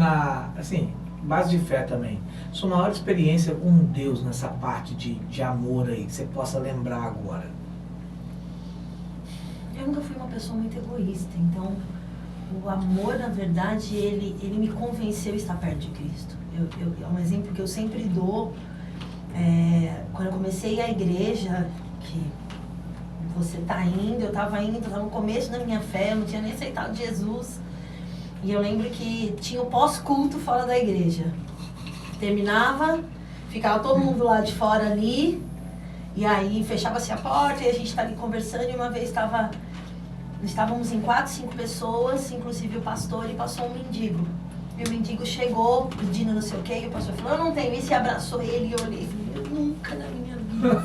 base de fé também? Sua maior experiência com Deus nessa parte de amor aí, que você possa lembrar agora? Eu nunca fui uma pessoa muito egoísta, então o amor, na verdade, ele me convenceu a estar perto de Cristo. É um exemplo que eu sempre dou. Quando eu comecei a igreja, que você está indo, eu estava no começo da minha fé, eu não tinha nem aceitado Jesus. E eu lembro que tinha o pós-culto fora da igreja. Terminava, ficava todo mundo lá de fora ali, e aí fechava-se a porta e a gente estava ali conversando, e uma vez estávamos em 4, 5 pessoas, inclusive o pastor, e passou um mendigo. E o mendigo chegou pedindo não sei o quê, e o pastor falou, eu não tenho isso, e abraçou ele, e eu olhei e falei, eu nunca na minha vida.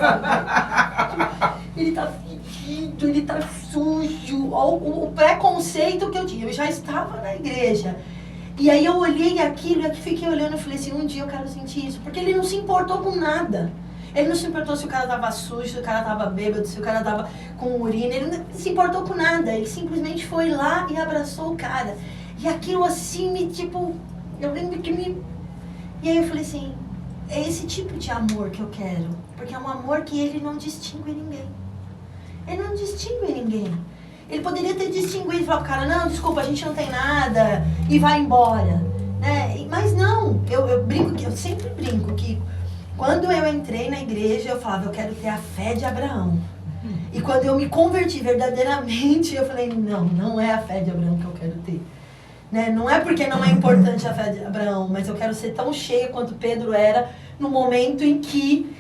Ele tá fedido, ele tá sujo. Olha o preconceito que eu tinha. Eu já estava na igreja. E aí eu olhei aquilo e fiquei olhando e falei assim, um dia eu quero sentir isso. Porque ele não se importou com nada. Ele não se importou se o cara tava sujo, se o cara tava bêbado, se o cara tava com urina. Ele não se importou com nada. Ele simplesmente foi lá e abraçou o cara. E aquilo assim eu lembro que E aí eu falei assim, é esse tipo de amor que eu quero. Porque é um amor que ele não distingue ninguém. Ele não distingue ninguém. Ele poderia ter distinguido e falar pro cara, não, desculpa, a gente não tem nada, e vai embora. Né? Mas não, eu sempre brinco que quando eu entrei na igreja, eu falava, eu quero ter a fé de Abraão. E quando eu me converti verdadeiramente, eu falei, não é a fé de Abraão que eu quero ter. Né? Não é porque não é importante a fé de Abraão, mas eu quero ser tão cheia quanto Pedro era no momento em que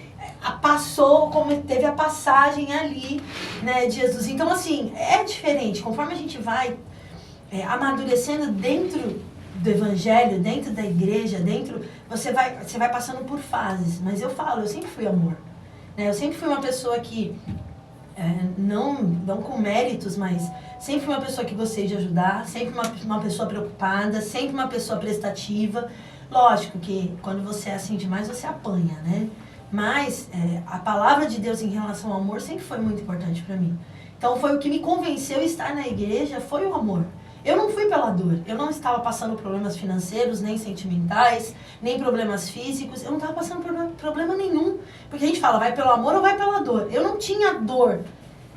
como teve a passagem ali, né, de Jesus. Então, assim, é diferente. Conforme a gente vai amadurecendo dentro do evangelho, dentro da igreja, você vai passando por fases. Mas eu sempre fui amor. né? Eu sempre fui uma pessoa que, não com méritos, mas sempre fui uma pessoa que gostei de ajudar, sempre uma pessoa preocupada, sempre uma pessoa prestativa. Lógico que quando você é assim demais, você apanha, né? Mas a palavra de Deus em relação ao amor sempre foi muito importante para mim. Então foi o que me convenceu a estar na igreja, foi o amor. Eu não fui pela dor, eu não estava passando problemas financeiros, nem sentimentais, nem problemas físicos, eu não estava passando por problema nenhum. Porque a gente fala, vai pelo amor ou vai pela dor? Eu não tinha dor,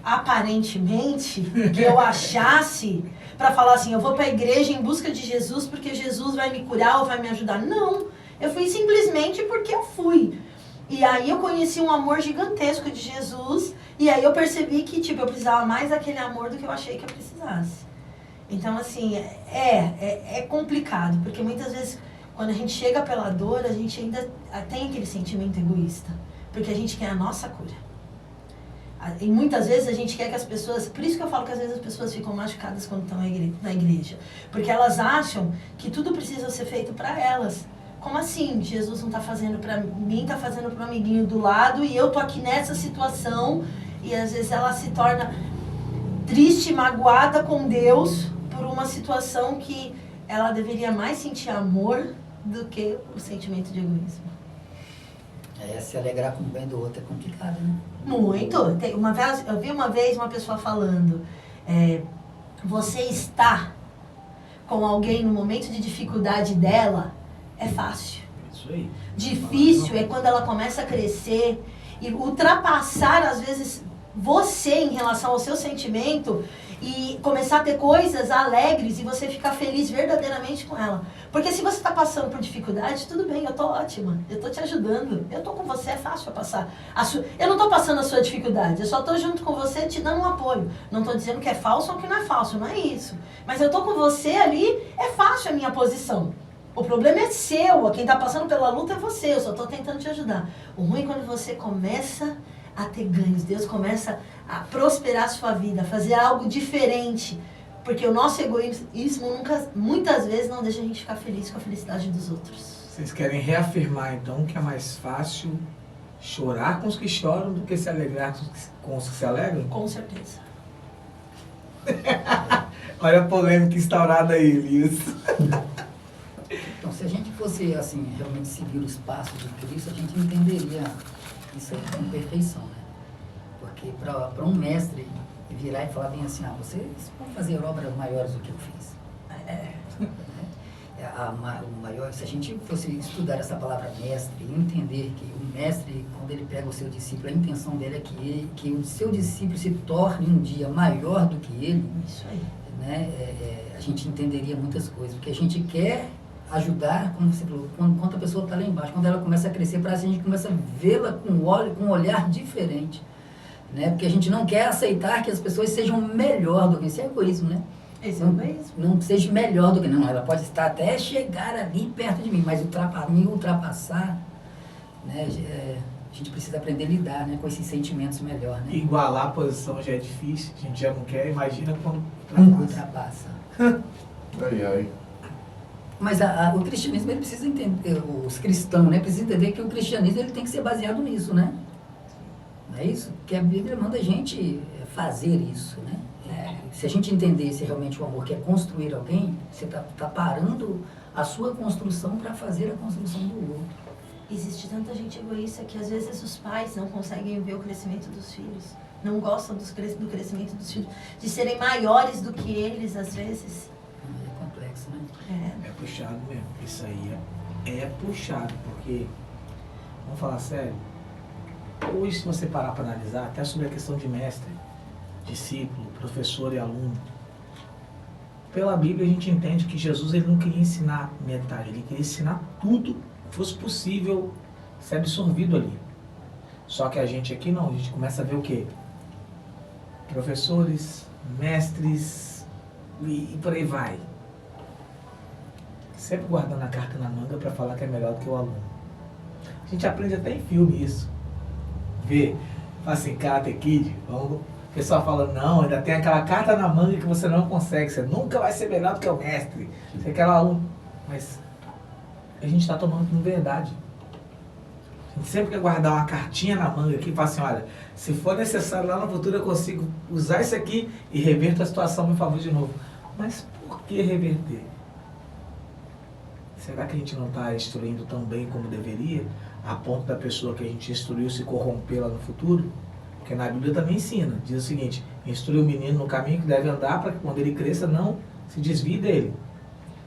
aparentemente, que eu achasse para falar assim, eu vou para a igreja em busca de Jesus porque Jesus vai me curar ou vai me ajudar. Não, eu fui simplesmente porque eu fui. E aí eu conheci um amor gigantesco de Jesus, e aí eu percebi que tipo, eu precisava mais daquele amor do que eu achei que eu precisasse. Então, assim, é complicado, porque muitas vezes, quando a gente chega pela dor, a gente ainda tem aquele sentimento egoísta, porque a gente quer a nossa cura. E muitas vezes a gente quer que as pessoas... Por isso que eu falo que às vezes as pessoas ficam machucadas quando estão na igreja, porque elas acham que tudo precisa ser feito para elas. Como assim? Jesus não está fazendo para mim, está fazendo para o amiguinho do lado, e eu tô aqui nessa situação, e às vezes ela se torna triste, magoada com Deus, por uma situação que ela deveria mais sentir amor do que o sentimento de egoísmo. Se alegrar com o bem do outro é complicado, né? Muito. Eu vi uma vez uma pessoa falando, você está com alguém no momento de dificuldade dela, é fácil. Isso aí. Difícil é quando ela começa a crescer e ultrapassar, às vezes, você em relação ao seu sentimento e começar a ter coisas alegres e você ficar feliz verdadeiramente com ela. Porque se você está passando por dificuldade, tudo bem, eu tô ótima, eu tô te ajudando, eu tô com você, é fácil eu passar. Eu não tô passando a sua dificuldade, eu só tô junto com você te dando um apoio. Não tô dizendo que é falso ou que não é falso, não é isso. Mas eu tô com você ali, é fácil a minha posição. O problema é seu, quem tá passando pela luta é você, eu só tô tentando te ajudar. O ruim é quando você começa a ter ganhos, Deus começa a prosperar a sua vida, a fazer algo diferente, porque o nosso egoísmo muitas vezes não deixa a gente ficar feliz com a felicidade dos outros. Vocês querem reafirmar, então, que é mais fácil chorar com os que choram do que se alegrar com os que se alegram? Com certeza. Olha a polêmica instaurada aí, Elias. Então, se a gente fosse, assim, realmente seguir os passos de Cristo, a gente entenderia isso aí com perfeição, né? Porque para um mestre virar e falar bem assim, vocês vão fazer obras maiores do que eu fiz. O maior, se a gente fosse estudar essa palavra mestre e entender que o mestre, quando ele pega o seu discípulo, a intenção dele é que o seu discípulo se torne um dia maior do que ele. Isso aí. Né? A gente entenderia muitas coisas, porque a gente quer ajudar, como você falou, quando a pessoa está lá embaixo, quando ela começa a crescer, parece que a gente começa a vê-la com um olhar diferente, né? Porque a gente não quer aceitar que as pessoas sejam melhor do que isso, é egoísmo, né? Esse é o egoísmo. Não seja melhor do que não, ela pode estar até chegar ali perto de mim, mas me ultrapassar, né? A gente precisa aprender a lidar, né, com esses sentimentos melhor, né? Igualar a posição já é difícil, a gente já não quer, imagina quando Ultrapassa. Ai, ai. Mas o cristianismo, ele precisa entender, os cristãos, né, precisam entender que o cristianismo ele tem que ser baseado nisso, né? Não é isso? Porque a Bíblia manda a gente fazer isso, né? Se a gente entendesse realmente o amor que é construir alguém, você tá parando a sua construção para fazer a construção do outro. Existe tanta gente egoísta que às vezes os pais não conseguem ver o crescimento dos filhos, não gostam do crescimento dos filhos, de serem maiores do que eles às vezes. É complexo, né? É puxado mesmo, isso aí é puxado, porque, vamos falar sério, hoje se você parar para analisar, até sobre a questão de mestre, discípulo, professor e aluno, pela Bíblia a gente entende que Jesus ele não queria ensinar metade, ele queria ensinar tudo que fosse possível ser absorvido ali. Só que a gente aqui não, a gente começa a ver o quê? Professores, mestres e por aí vai. Sempre guardando a carta na manga para falar que é melhor do que o aluno. A gente aprende até em filme isso. Vê, fala assim, Karate Kid, o pessoal fala, não, ainda tem aquela carta na manga que você não consegue, você nunca vai ser melhor do que o mestre. Você quer aluno. Mas a gente está tomando como verdade. A gente sempre quer guardar uma cartinha na manga aqui e falar assim, olha, se for necessário lá no futuro eu consigo usar isso aqui e reverter a situação a meu favor de novo. Mas por que reverter? Será que a gente não está instruindo tão bem como deveria, a ponto da pessoa que a gente instruiu se corromper lá no futuro? Porque na Bíblia também ensina, diz o seguinte, instrui o menino no caminho que deve andar para que quando ele cresça não se desvie dele.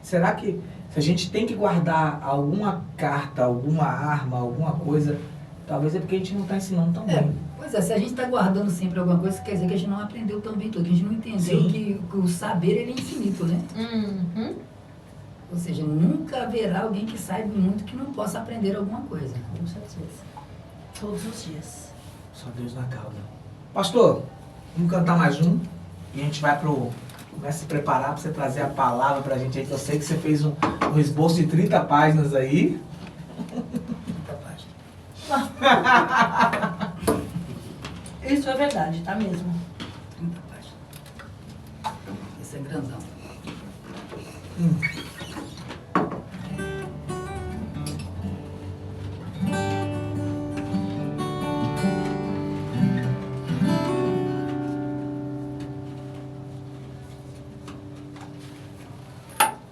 Será que se a gente tem que guardar alguma carta, alguma arma, alguma coisa, talvez é porque a gente não está ensinando tão bem. Pois é, se a gente está guardando sempre alguma coisa, quer dizer que a gente não aprendeu também tudo, que a gente não entendeu Sim. que o saber ele é infinito, né? Uhum. Ou seja, nunca haverá alguém que saiba muito que não possa aprender alguma coisa. Com certeza. Todos os dias. Só Deus na causa. Pastor, vamos cantar mais um e a gente vai começa a se preparar para você trazer a palavra para a gente aí, que eu sei que você fez um esboço de 30 páginas aí. 30 páginas. Isso é verdade, tá mesmo. 30 páginas. Esse é grandão.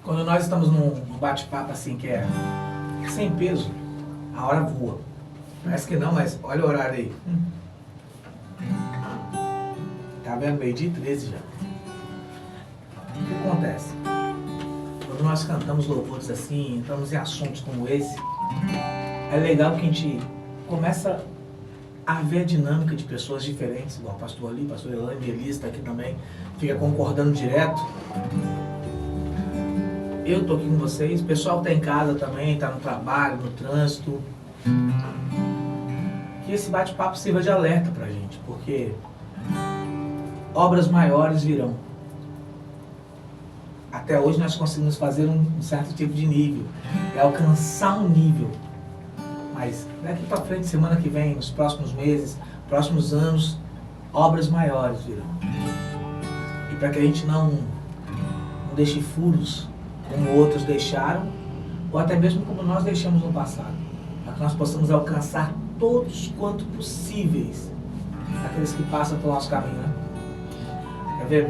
Quando nós estamos num bate-papo assim que é sem peso, a hora voa. Parece que não, mas olha o horário aí. Tá vendo? 12:13 já. O que acontece? Quando nós cantamos louvores assim, entramos em assuntos como esse, é legal que a gente começa a ver a dinâmica de pessoas diferentes, igual o pastor ali, pastor Elaine, Elisa está aqui também, fica concordando direto. Eu tô aqui com vocês, o pessoal tá em casa também, tá no trabalho, no trânsito. Que esse bate-papo sirva de alerta pra gente, porque obras maiores virão. Até hoje nós conseguimos fazer um certo tipo de nível, alcançar um nível. Mas daqui pra frente, semana que vem, nos próximos meses, próximos anos, obras maiores virão. E para que a gente não deixe furos como outros deixaram, ou até mesmo como nós deixamos no passado, para que nós possamos alcançar todos quanto possíveis aqueles que passam pelo nosso caminho, né? Quer ver?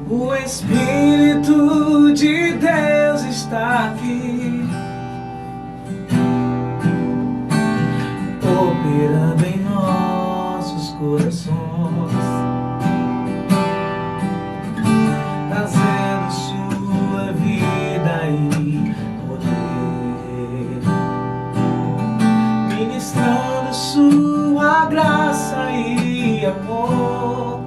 O Espírito de Deus está aqui, operando em nossos corações, trazendo sua vida e poder, ministrando sua graça e amor.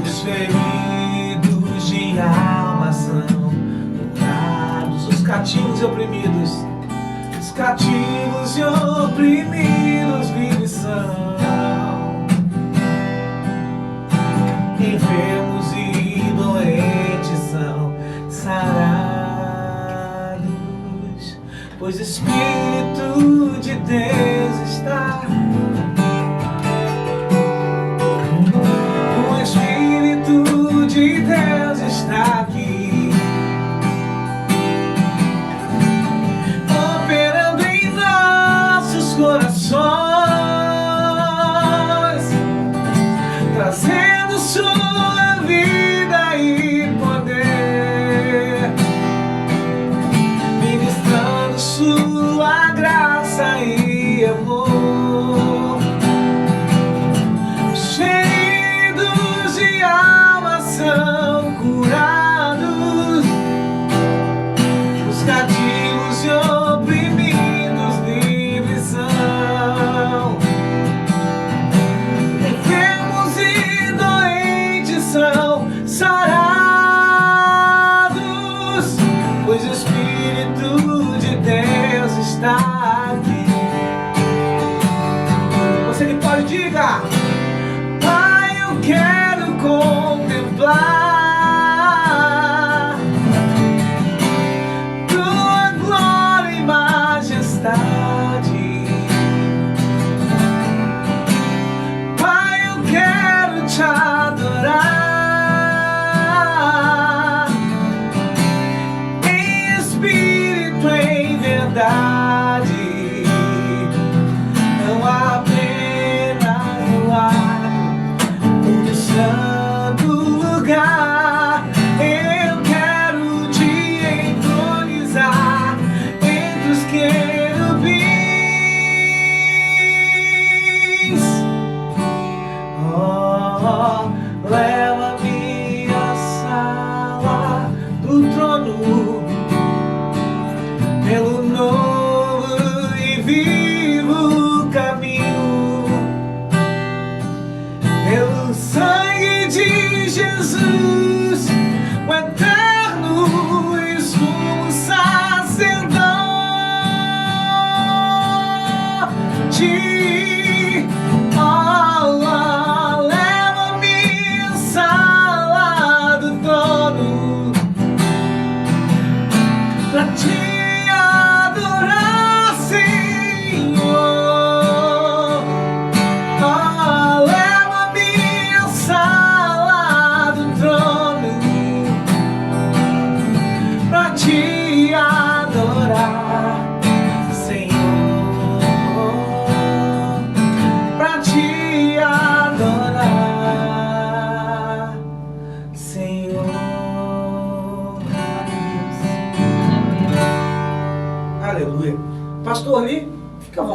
Os feridos de alma são curados, os cativos e oprimidos, os cativos e oprimidos livres são. Enfermos e doentes são sarados, pois o Espírito de Deus está. O Espírito de Deus está aqui, operando em nossos corações, trazendo sua vida e poder, ministrando sua graça e amor. Feridos de alma são curados, os cativos e oprimidos livres são. Enfermos e doentes são sarados, pois o Espírito de Deus está aqui. Você que pode, diga: Pai, eu quero contemplar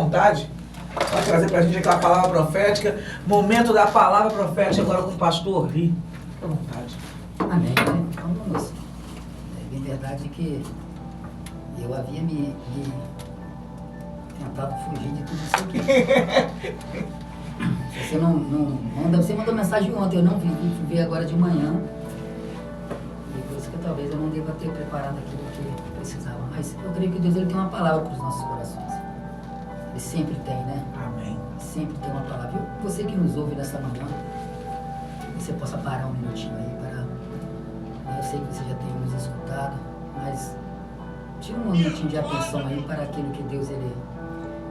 vontade. Pode trazer pra gente aquela palavra profética. Momento da palavra profética agora com o pastor Ri. Fica à vontade. Amém. Vamos. É bem verdade que eu havia me tentado fugir de tudo isso aqui. Você mandou mensagem ontem, eu não vi, fui ver agora de manhã. E por isso que talvez eu não deva ter preparado aquilo que precisava. Mas eu creio que Deus ele tem uma palavra para os nossos corações. Ele sempre tem, né? Amém. Sempre tem uma palavra. E você que nos ouve nessa manhã, que você possa parar um minutinho aí para... Eu sei que você já tem nos escutado, mas tira um minutinho de atenção aí para aquilo que Deus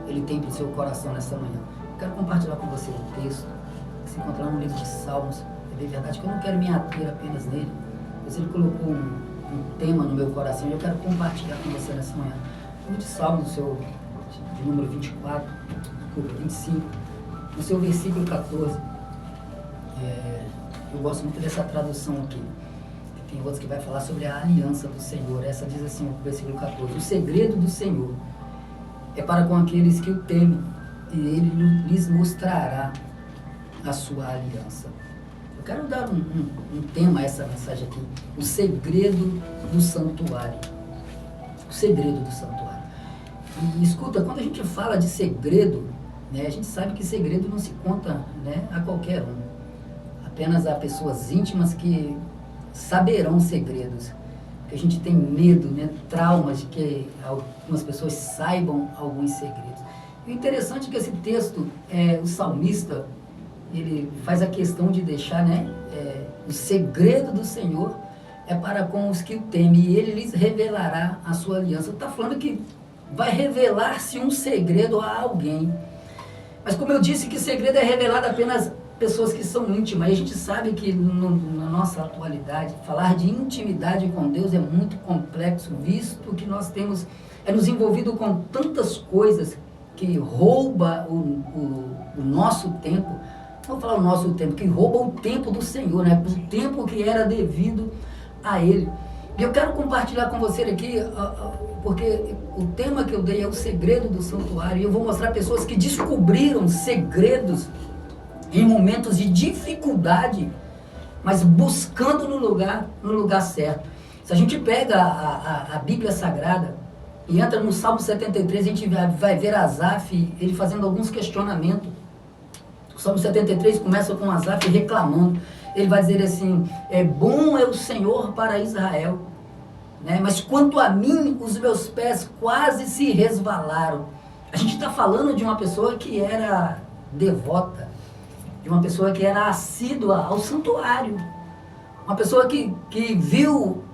ele tem para o seu coração nessa manhã. Eu quero compartilhar com você um texto que se encontra no livro de Salmos. É bem verdade que eu não quero me ater apenas nele, mas ele colocou um tema no meu coração e eu quero compartilhar com você nessa manhã. O livro de Salmos, de número 24, 25, no seu versículo 14. Eu gosto muito dessa tradução aqui. Tem outros que vai falar sobre a aliança do Senhor. Essa diz assim, o versículo 14: o segredo do Senhor é para com aqueles que o temem, e ele lhes mostrará a sua aliança. Eu quero dar um tema a essa mensagem aqui: o segredo do santuário. O segredo do santuário. E escuta, quando a gente fala de segredo, né, a gente sabe que segredo não se conta, né, a qualquer um. Apenas a pessoas íntimas que saberão segredos. Porque a gente tem medo, né, traumas de que algumas pessoas saibam alguns segredos. E o interessante é que esse texto, o salmista, ele faz a questão de deixar, né, o segredo do Senhor é para com os que o temem, e ele lhes revelará a sua aliança. Está falando que vai revelar-se um segredo a alguém. Mas como eu disse, que segredo é revelado apenas pessoas que são íntimas. E a gente sabe que na nossa atualidade, falar de intimidade com Deus é muito complexo, visto que nós temos nos envolvido com tantas coisas que rouba o nosso tempo. Não vou falar o nosso tempo, que rouba o tempo do Senhor, né? O tempo que era devido a Ele. E eu quero compartilhar com você aqui, porque o tema que eu dei é o segredo do santuário. E eu vou mostrar pessoas que descobriram segredos em momentos de dificuldade, mas buscando no lugar certo. Se a gente pega a Bíblia Sagrada e entra no Salmo 73, a gente vai ver Asaf, ele fazendo alguns questionamentos. O Salmo 73 começa com Asaf reclamando. Ele vai dizer assim: bom é o Senhor para Israel, né? Mas quanto a mim, os meus pés quase se resvalaram. A gente está falando de uma pessoa que era devota, de uma pessoa que era assídua ao santuário, uma pessoa que viu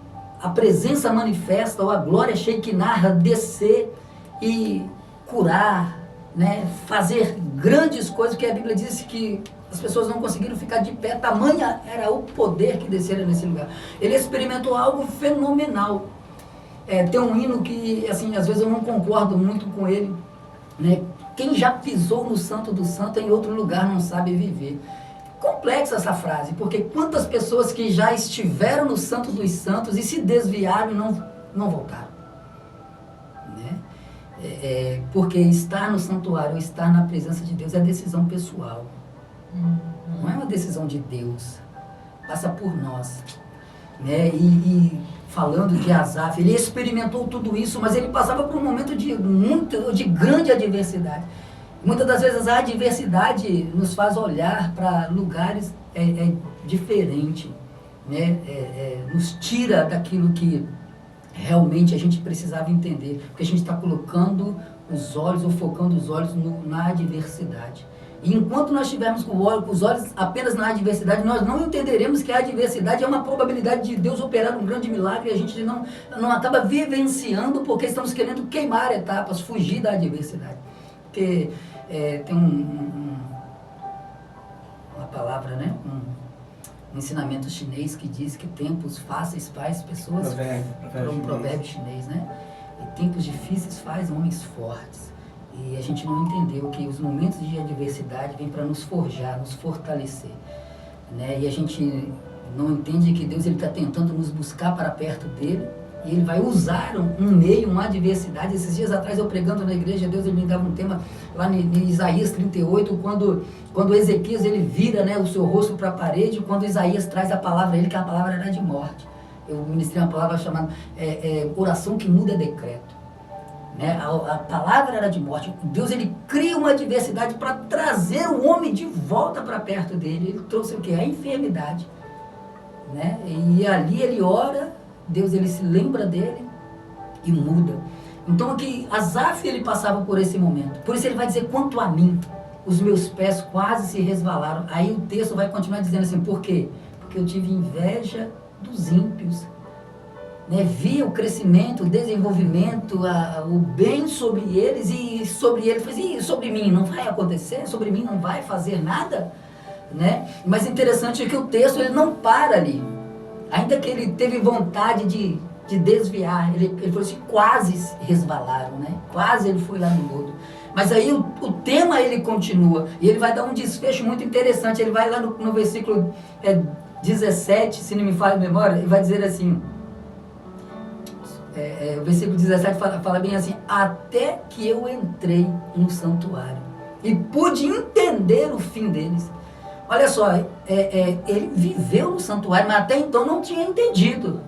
a presença manifesta, ou a glória Shekinah descer e curar, né, fazer grandes coisas, que a Bíblia diz que as pessoas não conseguiram ficar de pé, tamanha era o poder que descera nesse lugar. Ele experimentou algo fenomenal. Tem um hino que, assim, às vezes eu não concordo muito com ele, né? Quem já pisou no Santo do Santo em outro lugar não sabe viver. Complexa essa frase, porque quantas pessoas que já estiveram no Santo dos Santos e se desviaram e não voltaram, né? Porque estar no santuário ou estar na presença de Deus é decisão pessoal. Não é uma decisão de Deus, passa por nós, né? E falando de Asaf, ele experimentou tudo isso, mas ele passava por um momento de grande adversidade. Muitas das vezes a adversidade nos faz olhar para lugares diferentes, né? Nos tira daquilo que realmente a gente precisava entender, porque a gente está colocando os olhos ou focando os olhos na adversidade. E enquanto nós estivermos com os olhos apenas na adversidade, nós não entenderemos que a adversidade é uma probabilidade de Deus operar um grande milagre, e a gente não acaba vivenciando porque estamos querendo queimar etapas, fugir da adversidade. Porque tem uma palavra, né? Um ensinamento chinês que diz que tempos fáceis faz pessoas... Um provérbio chinês, né? E tempos difíceis faz homens fortes. E a gente não entendeu que os momentos de adversidade vêm para nos forjar, nos fortalecer, né? E a gente não entende que Deus está tentando nos buscar para perto dele, E ele vai usar um meio, uma adversidade. Esses dias atrás, eu pregando na igreja, Deus ele me dava um tema lá em Isaías 38, quando Ezequias ele vira, né, o seu rosto para a parede, quando Isaías traz a palavra a ele, que a palavra era de morte. Eu ministrei uma palavra chamada oração que muda decreto. Né? A palavra era de morte. Deus ele cria uma adversidade para trazer o homem de volta para perto dele. Ele trouxe o quê? A enfermidade. Né? E ali ele ora, Deus ele se lembra dele e muda. Então aqui Asaf ele passava por esse momento. Por isso ele vai dizer: quanto a mim, os meus pés quase se resvalaram. Aí o texto vai continuar dizendo assim: por quê? Porque eu tive inveja dos ímpios. Né? Via o crescimento, o desenvolvimento, o bem sobre eles, e sobre eles, e sobre mim não vai acontecer, sobre mim não vai fazer nada. Né? Mas interessante é que o texto ele não para ali. Ainda que ele teve vontade de desviar, ele falou assim: quase resvalaram, né? Quase ele foi lá no lodo. Mas aí o tema ele continua, e ele vai dar um desfecho muito interessante. Ele vai lá no versículo 17, se não me falha a memória, ele vai dizer assim, o versículo 17 fala bem assim: até que eu entrei no santuário e pude entender o fim deles. Olha só, ele viveu no santuário, mas até então não tinha entendido,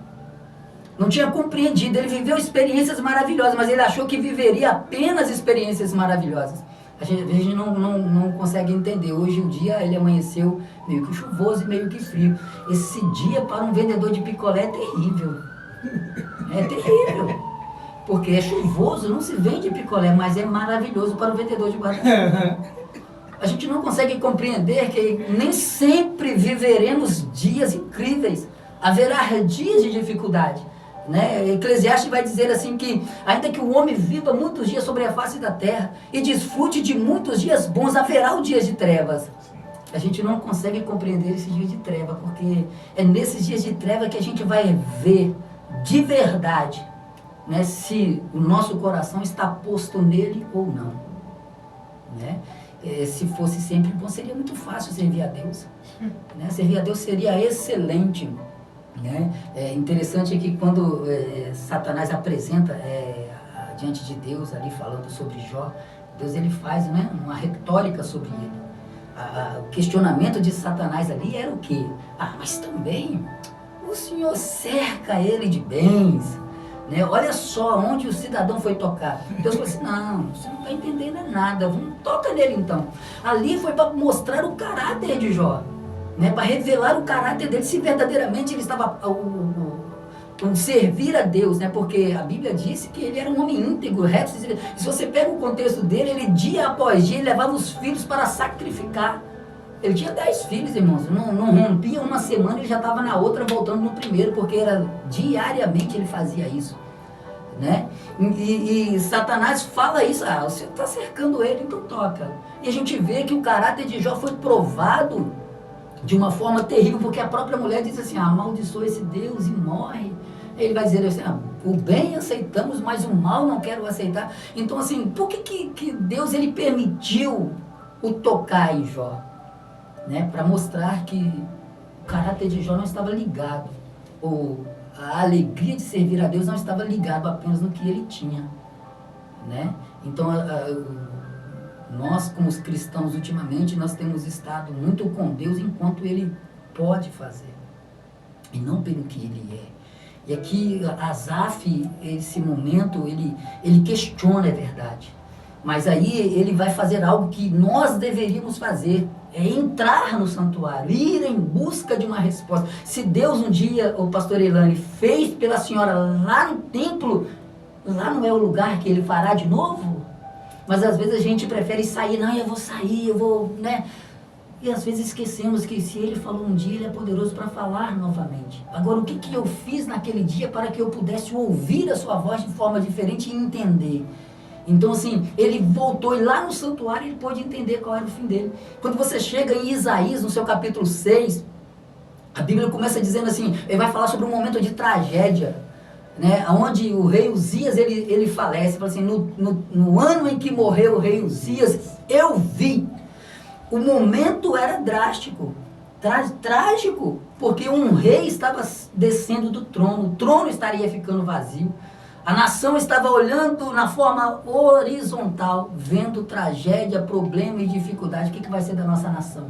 não tinha compreendido. Ele viveu experiências maravilhosas, mas ele achou que viveria apenas experiências maravilhosas. A gente não consegue entender. Hoje o dia ele amanheceu meio que chuvoso e meio que frio. Esse dia para um vendedor de picolé é terrível. É terrível. Porque é chuvoso, não se vende picolé, mas é maravilhoso para o vendedor de guarda-chuva. A gente não consegue compreender que nem sempre viveremos dias incríveis. Haverá dias de dificuldade. Né? Eclesiastes vai dizer assim que ainda que o homem viva muitos dias sobre a face da terra e desfrute de muitos dias bons, haverá o dia de trevas. A gente não consegue compreender esse dia de treva, porque é nesses dias de treva que a gente vai ver de verdade, né, se o nosso coração está posto nele ou não. Né? Se fosse sempre bom, seria muito fácil servir a Deus. Né? Servir a Deus seria excelente. Né? É interessante que quando Satanás apresenta diante de Deus, ali falando sobre Jó, Deus ele faz, né, uma retórica sobre ele. O questionamento de Satanás ali era o quê? Mas também o Senhor cerca ele de bens. Né? Olha só onde o cidadão foi tocar. Deus falou assim: não, você não está entendendo nada, toca nele então. Ali foi para mostrar o caráter de Jó, né? Para revelar o caráter dele, se verdadeiramente ele estava servir a Deus, né? Porque a Bíblia disse que ele era um homem íntegro, reto. Se você pega o contexto dele, ele dia após dia ele levava os filhos para sacrificar. Ele tinha 10 filhos, irmãos. Não rompia uma semana, ele já estava na outra voltando no primeiro, porque diariamente ele fazia isso. Né? E Satanás fala isso: você está cercando ele, então toca. E a gente vê que o caráter de Jó foi provado de uma forma terrível, porque a própria mulher diz assim: amaldiçoa esse Deus e morre. Ele vai dizer assim: o bem aceitamos, mas o mal não quero aceitar. Então assim, por que Deus ele permitiu o tocar em Jó? Né? Para mostrar que o caráter de Jó não estava ligado, ou a alegria de servir a Deus não estava ligado apenas no que ele tinha. Né? Então nós como os cristãos ultimamente nós temos estado muito com Deus enquanto ele pode fazer e não pelo que ele é. E aqui Asaf, esse momento ele questiona, é verdade, mas aí ele vai fazer algo que nós deveríamos fazer: entrar no santuário, ir em busca de uma resposta. Se Deus um dia, o pastor Elane, fez pela senhora lá no templo, lá não é o lugar que ele fará de novo? Mas às vezes a gente prefere sair: não, eu vou sair, eu vou, né? E às vezes esquecemos que se ele falou um dia, ele é poderoso para falar novamente. Agora, o que eu fiz naquele dia para que eu pudesse ouvir a sua voz de forma diferente e entender? Então assim, ele voltou e lá no santuário ele pôde entender qual era o fim dele. Quando você chega em Isaías, no seu capítulo 6, a Bíblia começa dizendo assim, ele vai falar sobre um momento de tragédia, né, onde o rei Uzias ele falece. Fala assim: no ano em que morreu o rei Uzias, eu vi. O momento era drástico, trágico. porque um rei estava descendo do trono, o trono estaria ficando vazio, a nação estava olhando na forma horizontal, vendo tragédia, problema e dificuldade. O que vai ser da nossa nação?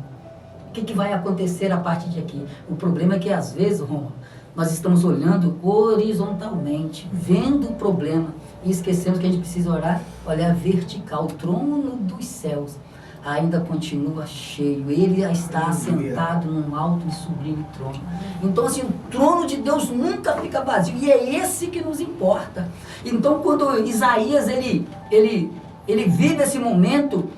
O que vai acontecer a partir de aqui? O problema é que às vezes, Roma, nós estamos olhando horizontalmente, vendo o problema e esquecemos que a gente precisa olhar vertical. O trono dos céus ainda continua cheio, ele está assentado num alto e sublime trono. Então assim, o trono de Deus nunca fica vazio, e é esse que nos importa. Então quando Isaías ele vive esse momento,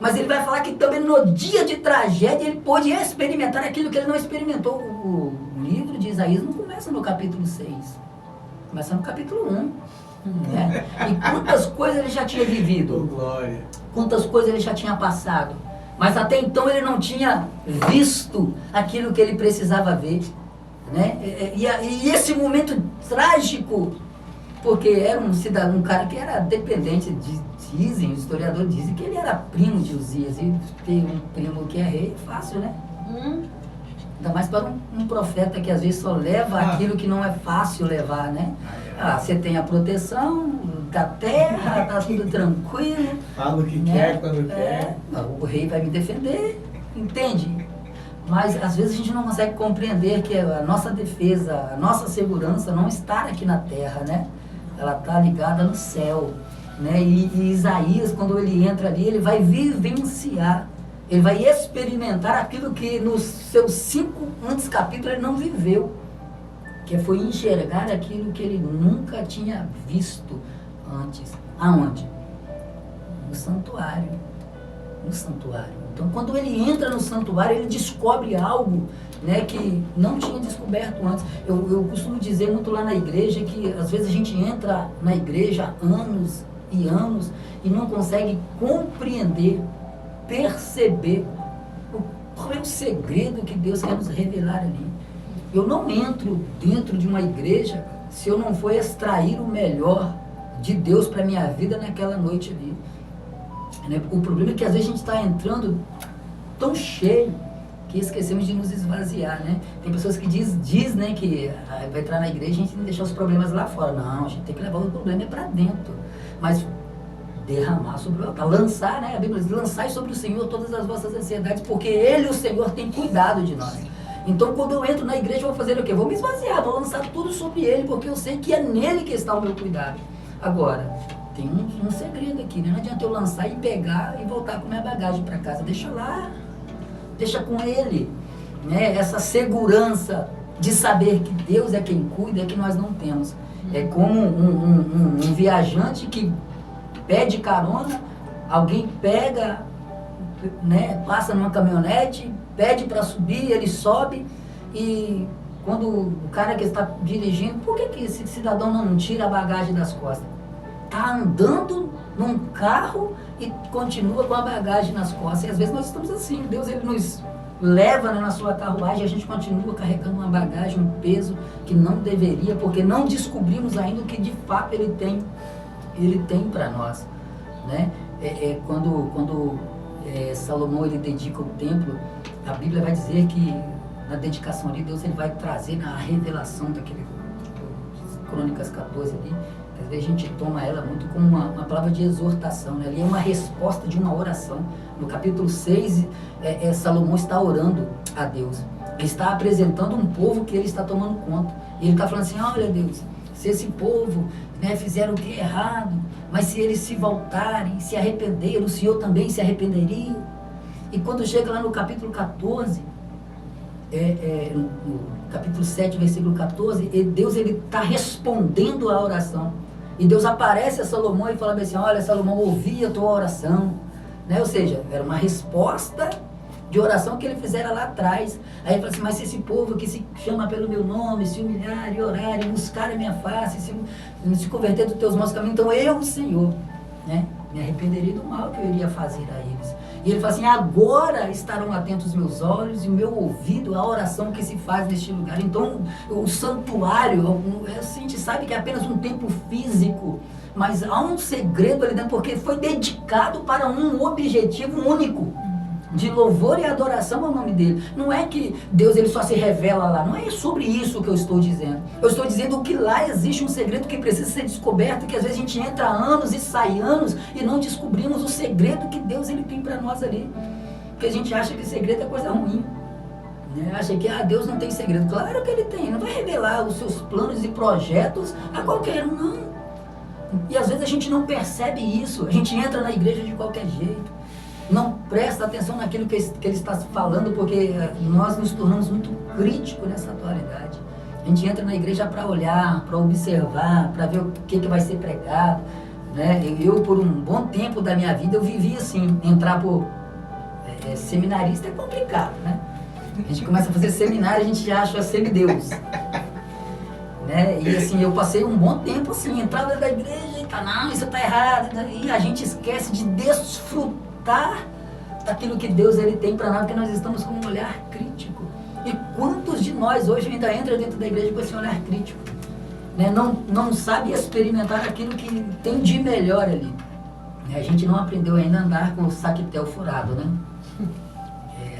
mas ele vai falar que também no dia de tragédia ele pôde experimentar aquilo que ele não experimentou. O livro de Isaías não começa no capítulo 6, começa no capítulo 1. Né? E quantas coisas ele já tinha vivido, Glória. quantas coisas ele já tinha passado, mas até então ele não tinha visto aquilo que ele precisava ver, né? E esse momento trágico, porque era um cara que era dependente, dizem, os historiadores dizem que ele era primo de Uzias, e ter um primo que é rei é fácil, né? Ainda mais para um profeta que às vezes só leva aquilo que não é fácil levar, né? Você tem a proteção da terra, tá tudo tranquilo. Fala o que né? quer, quando quer. O rei vai me defender, entende? Mas às vezes a gente não consegue compreender que a nossa defesa, a nossa segurança não está aqui na terra, né? Ela está ligada no céu, né? E Isaías, quando ele entra ali, ele vai vivenciar, ele vai experimentar aquilo que nos seus 5 antes capítulos ele não viveu, que foi enxergar aquilo que ele nunca tinha visto antes. Aonde? No santuário. No santuário. Então, quando ele entra no santuário, ele descobre algo, né, que não tinha descoberto antes. Eu costumo dizer muito lá na igreja que às vezes a gente entra na igreja há anos e anos e não consegue compreender, perceber qual é o segredo que Deus quer nos revelar ali. Eu não entro dentro de uma igreja se eu não for extrair o melhor de Deus para a minha vida naquela noite ali. Né? O problema é que às vezes a gente está entrando tão cheio que esquecemos de nos esvaziar, né? Tem pessoas que diz, né, que vai entrar na igreja e a gente não deixar os problemas lá fora. Não, a gente tem que levar o problema para dentro. Mas derramar sobre o altar, lançar, né? A Bíblia diz, lançai sobre o Senhor todas as vossas ansiedades, porque Ele, o Senhor, tem cuidado de nós. Então, quando eu entro na igreja, eu vou fazer o quê? Vou me esvaziar, vou lançar tudo sobre Ele, porque eu sei que é nele que está o meu cuidado. Agora, tem um segredo aqui, né? Não adianta eu lançar e pegar e voltar com minha bagagem para casa. Deixa lá, deixa com Ele, né? Essa segurança de saber que Deus é quem cuida, é que nós não temos. É como um viajante que pede carona, alguém pega, né? Passa numa caminhonete, pede para subir, ele sobe, e quando o cara que está dirigindo, por que esse cidadão não tira a bagagem das costas? Está andando num carro e continua com a bagagem nas costas. E às vezes nós estamos assim, Deus ele nos leva, né, na sua carruagem, a gente continua carregando uma bagagem, um peso que não deveria, porque não descobrimos ainda o que de fato ele tem para nós, né? Quando Salomão ele dedica o templo, a Bíblia vai dizer que na dedicação ali, Deus ele vai trazer na revelação daquele Crônicas 14 ali, às vezes a gente toma ela muito como uma palavra de exortação, né? Ali é uma resposta de uma oração. No capítulo 6, Salomão está orando a Deus. Ele está apresentando um povo que ele está tomando conta. E ele está falando assim, olha Deus, se esse povo, né, fizeram o que é errado, mas se eles se voltarem, se arrependerem, o Senhor também se arrependeria. E quando chega lá no capítulo 14, no capítulo 7, versículo 14, Deus está respondendo à oração. E Deus aparece a Salomão e fala assim, olha Salomão, ouvi a tua oração, né? Ou seja, era uma resposta de oração que ele fizera lá atrás. Aí ele fala assim, mas se esse povo que se chama pelo meu nome, se humilhar e orar e buscar a minha face, se converter dos teus maus caminhos, então eu, Senhor, né, me arrependerei do mal que eu iria fazer a eles. E ele fala assim, agora estarão atentos os meus olhos e o meu ouvido à oração que se faz neste lugar. Então, o santuário, assim, a gente sabe que é apenas um templo físico, mas há um segredo ali dentro, porque foi dedicado para um objetivo único. de louvor e adoração ao nome dele. Não é que Deus ele só se revela lá, não é sobre isso que eu estou dizendo. Eu estou dizendo que lá existe um segredo que precisa ser descoberto, que às vezes a gente entra anos e sai anos e não descobrimos o segredo que Deus ele tem para nós ali. Porque a gente acha que segredo é coisa ruim. Né? Acha que Deus não tem segredo. Claro que ele tem, não vai revelar os seus planos e projetos a qualquer um, não. E às vezes a gente não percebe isso, a gente entra na igreja de qualquer jeito. Não presta atenção naquilo que ele está falando, porque nós nos tornamos muito críticos nessa atualidade. A gente entra na igreja para olhar, para observar, para ver o que vai ser pregado. Né? Eu, por um bom tempo da minha vida, eu vivi assim, entrar por seminarista é complicado, né? A gente começa a fazer seminário, a gente acha semideus. Né? E assim, eu passei um bom tempo assim, entrava da igreja e tá, não, isso tá errado. E a gente esquece de desfrutar daquilo que Deus ele tem para nós, porque nós estamos com um olhar crítico. E quantos de nós hoje ainda entra dentro da igreja com esse olhar crítico? Né? Não sabe experimentar aquilo que tem de melhor ali. A gente não aprendeu ainda a andar com o saquetel furado, né?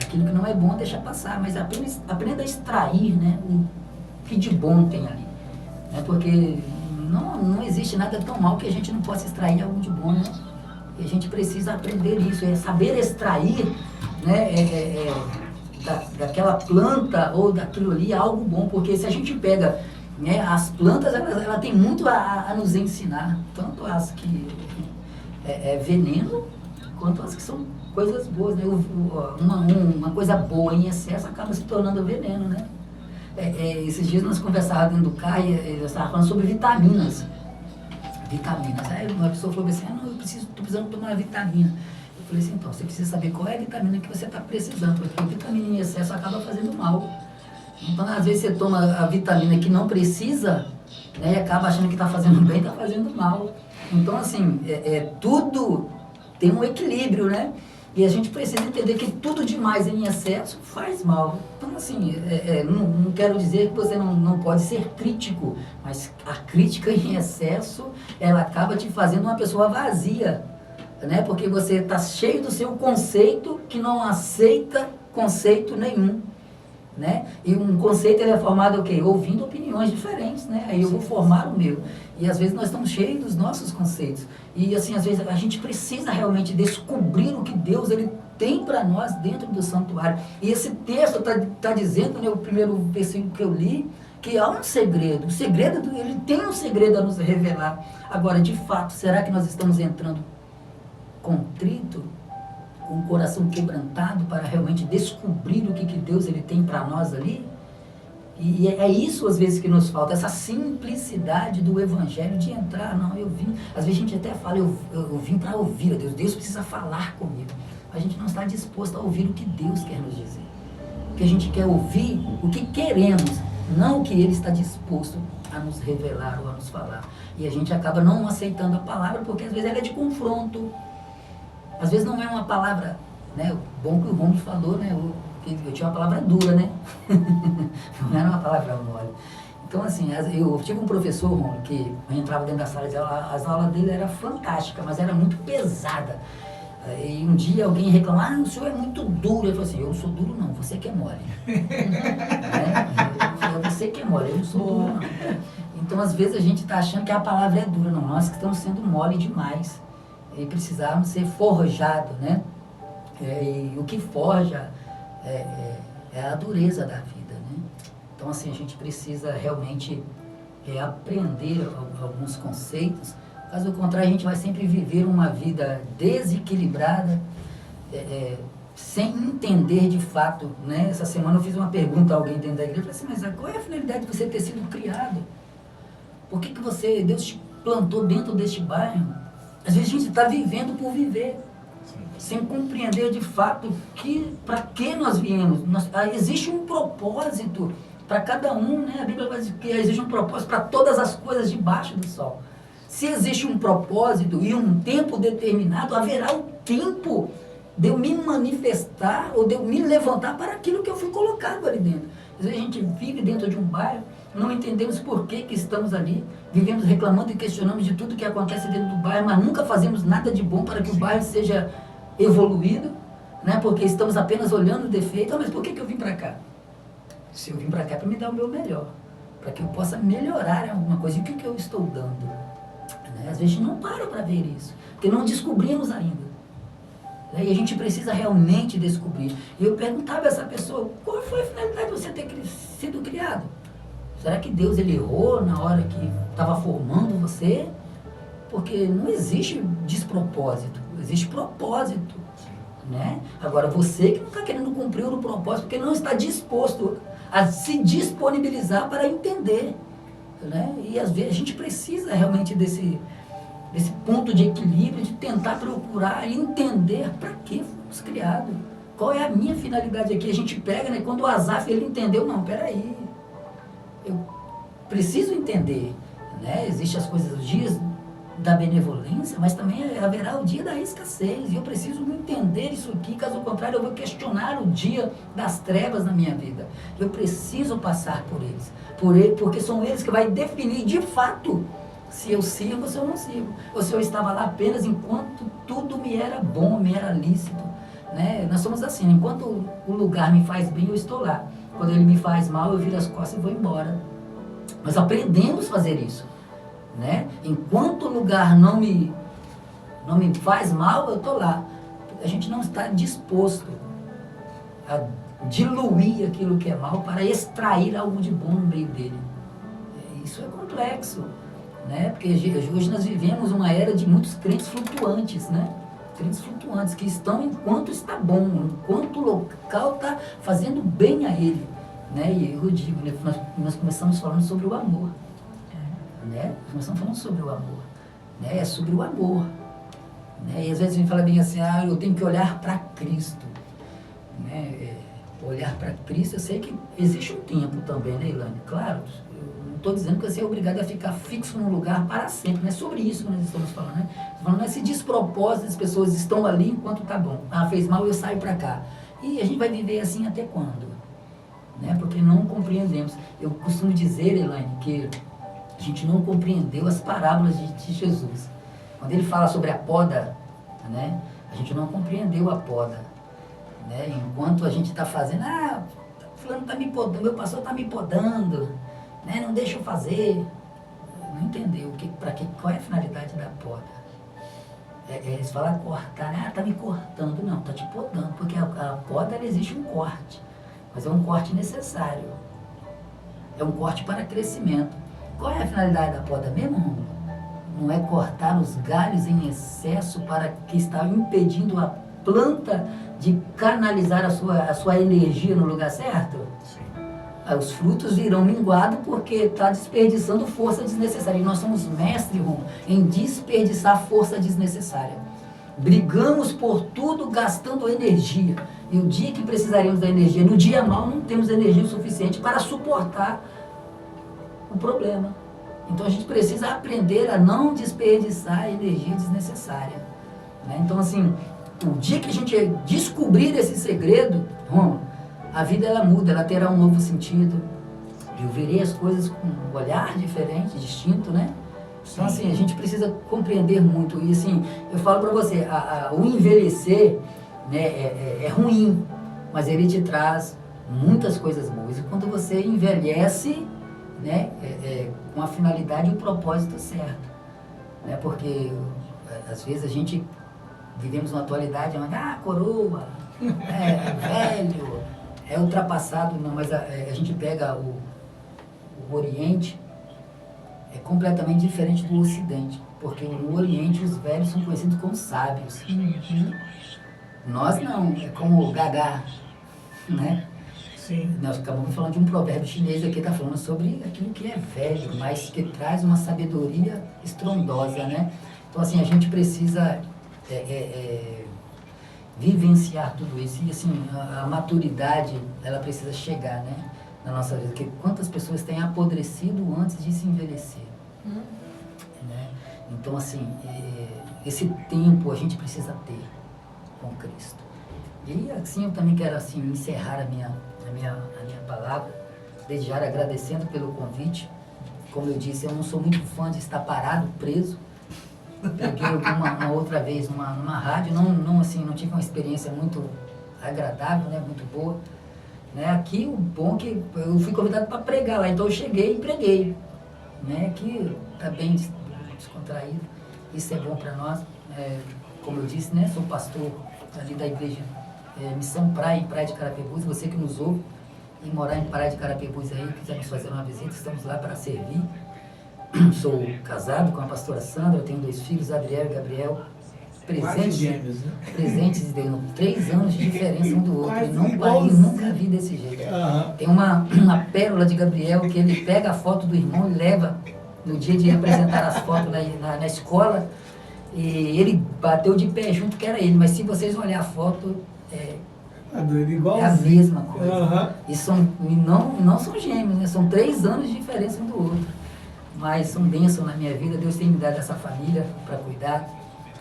Aquilo que não é bom deixa passar, mas aprenda a extrair, né, o que de bom tem ali. Né? Porque não existe nada tão mal que a gente não possa extrair algo de bom, né? E a gente precisa aprender isso, saber extrair, né, daquela planta ou daquilo ali algo bom, porque se a gente pega, né, as plantas, ela tem muito a nos ensinar, tanto as que é veneno, quanto as que são coisas boas, né? Uma coisa boa em excesso acaba se tornando veneno, né? Esses dias nós conversávamos dentro do carro e eles estavam falando sobre vitaminas. Aí uma pessoa falou assim, não, estou precisando tomar uma vitamina. Eu falei assim, então, você precisa saber qual é a vitamina que você está precisando, porque a vitamina em excesso acaba fazendo mal. Então, às vezes você toma a vitamina que não precisa, né, e acaba achando que está fazendo bem, está fazendo mal. Então, assim, tudo tem um equilíbrio, né? E a gente precisa entender que tudo demais em excesso faz mal. Então, assim, não quero dizer que você não pode ser crítico, mas a crítica em excesso, ela acaba te fazendo uma pessoa vazia, né? Porque você está cheio do seu conceito que não aceita conceito nenhum, né? E um conceito ele é formado o quê? Ouvindo opiniões diferentes, né? Aí eu vou formar o meu. E às vezes nós estamos cheios dos nossos conceitos. E assim, às vezes a gente precisa realmente descobrir o que Deus ele tem para nós dentro do santuário. E esse texto está dizendo, né, o primeiro versículo que eu li, que há um segredo. O segredo, ele tem um segredo a nos revelar. Agora, de fato, será que nós estamos entrando contrito, com o coração quebrantado para realmente descobrir o que Deus ele tem para nós ali? E é isso às vezes que nos falta, essa simplicidade do evangelho de entrar, não, eu vim, às vezes a gente até fala, eu vim para ouvir a Deus, Deus precisa falar comigo, a gente não está disposto a ouvir o que Deus quer nos dizer, porque a gente quer ouvir o que queremos, não o que Ele está disposto a nos revelar ou a nos falar, e a gente acaba não aceitando a palavra, porque às vezes ela é de confronto, às vezes não é uma palavra, né, bom que o Romulo falou, né, eu tinha uma palavra dura, né? Não era uma palavra mole. Então, assim, eu tive um professor, Romulo, que eu entrava dentro da sala de aula, as aulas dele eram fantásticas, mas era muito pesada. E um dia alguém reclamou, o senhor é muito duro. Ele falou assim, eu não sou duro não, você que é mole. Você que é mole, eu não sou duro não. Então, às vezes a gente está achando que a palavra é dura, não, nós que estamos sendo mole demais. E precisávamos ser forjados, né? E o que forja é a dureza da vida, né? Então, assim, a gente precisa realmente aprender alguns conceitos, caso contrário, a gente vai sempre viver uma vida desequilibrada, sem entender de fato, né? Essa semana eu fiz uma pergunta a alguém dentro da igreja, eu falei assim, mas qual é a finalidade de você ter sido criado? Por que Deus te plantou dentro deste bairro? Às vezes a gente está vivendo por viver, sem compreender de fato para que nós viemos. Existe um propósito para cada um, né? A Bíblia vai dizer que existe um propósito para todas as coisas debaixo do sol. Se existe um propósito e um tempo determinado, haverá o tempo de eu me manifestar ou de eu me levantar para aquilo que eu fui colocado ali dentro. Às vezes a gente vive dentro de um bairro, não entendemos por que estamos ali, vivemos reclamando e questionamos de tudo que acontece dentro do bairro, mas nunca fazemos nada de bom para que o bairro seja evoluído, né? Porque estamos apenas olhando o defeito. Mas por que eu vim para cá? Se eu vim para cá é para me dar o meu melhor, para que eu possa melhorar alguma coisa. E o que eu estou dando? Né? Às vezes a gente não para ver isso, porque não descobrimos ainda. Né? E a gente precisa realmente descobrir. E eu perguntava a essa pessoa, qual foi a finalidade de você ter sido criado? Será que Deus ele errou na hora que estava formando você? Porque não existe despropósito, existe propósito. Né? Agora, você que não está querendo cumprir o propósito, porque não está disposto a se disponibilizar para entender. Né? E às vezes a gente precisa realmente desse ponto de equilíbrio, de tentar procurar e entender para que fomos criados. Qual é a minha finalidade aqui? A gente pega, né? Quando o Asaf ele entendeu, não, peraí, eu preciso entender. Né? Existem as coisas, os dias da benevolência, mas também haverá o dia da escassez, e eu preciso entender isso aqui, caso contrário eu vou questionar o dia das trevas na minha vida. Eu preciso passar por eles, porque são eles que vai definir de fato se eu sirvo ou se eu não sirvo, ou se eu estava lá apenas enquanto tudo me era bom, me era lícito. Né? Nós somos assim, enquanto o lugar me faz bem, eu estou lá. Quando ele me faz mal, eu viro as costas e vou embora. Nós aprendemos a fazer isso. Né? Enquanto o lugar não me faz mal, eu estou lá. A gente não está disposto a diluir aquilo que é mal para extrair algo de bom no meio dele. Isso é complexo. Né? Porque hoje nós vivemos uma era de muitos crentes flutuantes, né? Crentes flutuantes que estão enquanto está bom, enquanto o local está fazendo bem a ele. Né? E eu digo, né? nós começamos falando sobre o amor. Né? Nós estamos falando sobre o amor. Né? É sobre o amor. Né? E às vezes a gente fala bem assim, eu tenho que olhar para Cristo. Né? Olhar para Cristo, eu sei que existe um tempo também, né, Ilane? Claro, eu não estou dizendo que você é obrigado a ficar fixo num lugar para sempre. Não é sobre isso que nós estamos falando. Né? Estamos falando nesse despropósito, as pessoas estão ali enquanto está bom. Fez mal, eu saio para cá. E a gente vai viver assim até quando? Né? Porque não compreendemos. Eu costumo dizer, Elaine, que a gente não compreendeu as parábolas de Jesus. Quando ele fala sobre a poda, né, a gente não compreendeu a poda. Né? Enquanto a gente está fazendo, fulano está me podando, meu pastor está me podando, né, não deixa eu fazer. Não entendeu qual é a finalidade da poda. Eles falam cortar, né? Está me cortando. Não, está te podando, porque a poda ela existe um corte, mas é um corte necessário. É um corte para crescimento. Qual é a finalidade da poda mesmo, Romulo? Não é cortar os galhos em excesso para que está impedindo a planta de canalizar a sua energia no lugar certo? Sim. Os frutos irão minguados porque está desperdiçando força desnecessária. E nós somos mestres, Romulo, em desperdiçar força desnecessária. Brigamos por tudo gastando energia. E o dia que precisaremos da energia, no dia mau, não temos energia o suficiente para suportar o problema. Então a gente precisa aprender a não desperdiçar energia desnecessária. Né? Então assim, o dia que a gente descobrir esse segredo, a vida ela muda, ela terá um novo sentido. Eu verei as coisas com um olhar diferente, distinto, né? Então assim, a gente precisa compreender muito. E assim, eu falo para você, o envelhecer, né, é ruim, mas ele te traz muitas coisas boas. E quando você envelhece, né, com a finalidade e o propósito certo. Né, porque às vezes a gente vivemos uma atualidade onde, coroa, velho, é ultrapassado, não, mas a gente pega o Oriente, é completamente diferente do Ocidente, porque no Oriente os velhos são conhecidos como sábios. Nós não, é como Gagá, né? Sim. Nós acabamos falando de um provérbio chinês aqui, está falando sobre aquilo que é velho, mas que traz uma sabedoria estrondosa, né? Então, assim, a gente precisa vivenciar tudo isso. E, assim, a maturidade, ela precisa chegar, né? Na nossa vida. Porque quantas pessoas têm apodrecido antes de se envelhecer? Né? Então, assim, esse tempo a gente precisa ter com Cristo. E, assim, eu também quero, assim, encerrar a minha palavra, desde já agradecendo pelo convite. Como eu disse, eu não sou muito fã de estar parado, preso. Peguei uma outra vez numa rádio, não tive uma experiência muito agradável, né? Muito boa. Né? Aqui o bom é que eu fui convidado para pregar lá, então eu cheguei e preguei. Né? Aqui está bem descontraído, isso é bom para nós. Como eu disse, né? Sou pastor ali da igreja Missão Praia, em Praia de Carapebus. Você que nos ouve e morar em Praia de Carapebus aí, quiser nos fazer uma visita, estamos lá para servir. Sou casado com a pastora Sandra, eu tenho 2 filhos, Adriel e Gabriel. Quase gêmeos, né? Presentes de 3 anos de diferença um do outro. Quase Eu não igualzinho. nunca vi desse jeito. Tem uma pérola de Gabriel que ele pega a foto do irmão e leva no dia de apresentar as fotos na escola. E ele bateu de pé junto que era ele, mas se vocês olharem a foto, é a mesma coisa. E não são gêmeos, né? São 3 anos de diferença um do outro. Mas são bênçãos na minha vida. Deus tem me dado essa família para cuidar.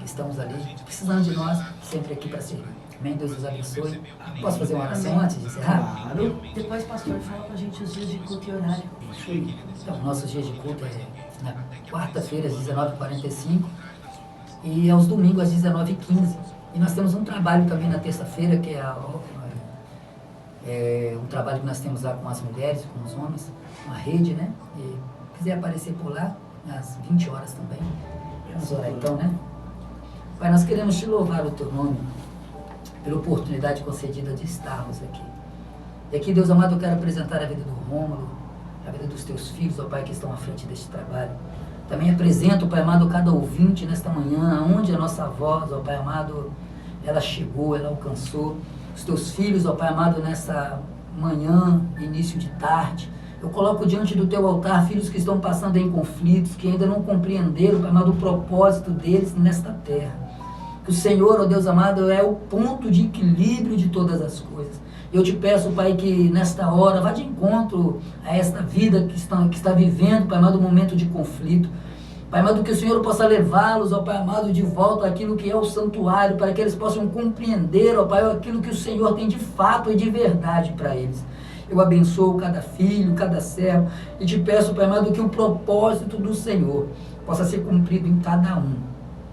Estamos ali, precisando de nós, sempre aqui para servir. Amém? Deus os abençoe. Posso fazer uma oração antes de encerrar? Claro. Depois, pastor, fala pra gente os dias de culto e horário. Então, nossos dias de culto é na quarta-feira, às 19h45 e aos domingos, às 19h15. E nós temos um trabalho também na terça-feira, que é um trabalho que nós temos lá com as mulheres, com os homens, uma rede, né? E se quiser aparecer por lá, às 20 horas também. Vamos orar então, né? Pai, nós queremos te louvar o teu nome pela oportunidade concedida de estarmos aqui. E aqui, Deus amado, eu quero apresentar a vida do Rômulo, a vida dos teus filhos, ó Pai, que estão à frente deste trabalho. Também apresento, Pai amado, cada ouvinte nesta manhã, onde a nossa voz, ó Pai amado, ela chegou, ela alcançou. Os teus filhos, ó Pai amado, nessa manhã, início de tarde, eu coloco diante do teu altar filhos que estão passando em conflitos, que ainda não compreenderam, Pai amado, o propósito deles nesta terra. Que o Senhor, ó Deus amado, é o ponto de equilíbrio de todas as coisas. Eu te peço, Pai, que nesta hora vá de encontro a esta vida que está vivendo, Pai amado, um momento de conflito. Pai amado, que o Senhor possa levá-los, ó Pai amado, de volta àquilo que é o santuário, para que eles possam compreender, ó Pai, aquilo que o Senhor tem de fato e de verdade para eles. Eu abençoo cada filho, cada servo, e te peço, Pai amado, que o propósito do Senhor possa ser cumprido em cada um.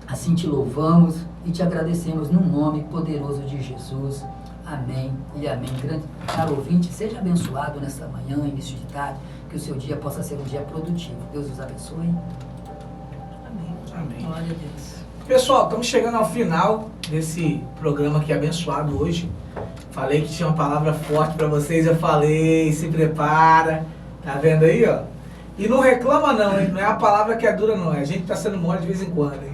Assim te louvamos e te agradecemos no nome poderoso de Jesus. Amém e amém. Grande caro ouvinte, seja abençoado nesta manhã, início de tarde, que o seu dia possa ser um dia produtivo. Deus os abençoe. Amém. Amém. Glória a Deus. Pessoal, estamos chegando ao final desse programa aqui abençoado hoje. Falei que tinha uma palavra forte para vocês, eu falei, se prepara. Tá vendo aí, ó? E não reclama não, hein? Não é a palavra que é dura não, a gente tá sendo mole de vez em quando, hein?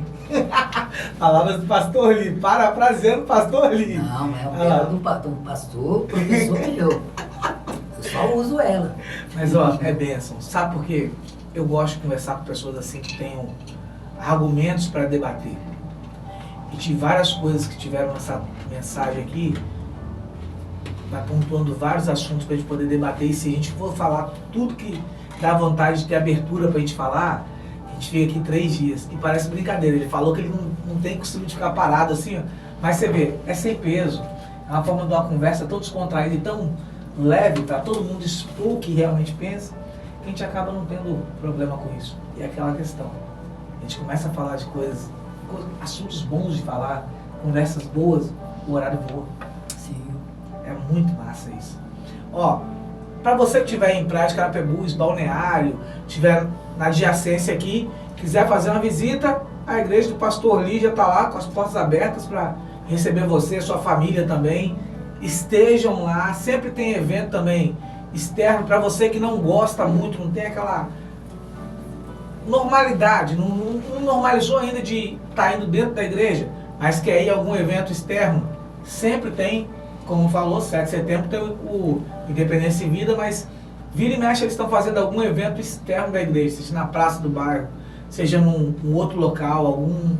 Palavras do pastor Li, parafraseando o pastor Li. Não, é uma do pastor, professor meu. Eu só uso ela. Mas ó, é bênção. Sabe por quê? Eu gosto de conversar com pessoas assim que tenham argumentos para debater. E de várias coisas que tiveram nessa mensagem aqui, vai pontuando vários assuntos para a gente poder debater. E se a gente for falar tudo que dá vontade de ter abertura para a gente falar, a gente fica aqui 3 dias. E parece brincadeira. Ele falou que ele não tem costume de ficar parado assim, ó. Mas você vê, é sem peso. É uma forma de uma conversa tão descontraída e tão leve para todo mundo expor o que realmente pensa, que a gente acaba não tendo problema com isso. E é aquela questão. A gente começa a falar de coisas, assuntos bons de falar, conversas boas, o horário voa. Sim. É muito massa isso. Ó, para você que estiver em Praia de Carapebus, Balneário, estiver na adjacência aqui, quiser fazer uma visita, a igreja do pastor Li já está lá com as portas abertas para receber você, sua família também. Estejam lá, sempre tem evento também externo para você que não gosta muito, não tem aquela normalidade, não normalizou ainda de estar indo dentro da igreja, mas quer ir a algum evento externo, sempre tem. Como falou, 7 de setembro tem o Independência e Vida, mas vira e mexe eles estão fazendo algum evento externo da igreja, seja na praça do bairro, seja num outro local, algum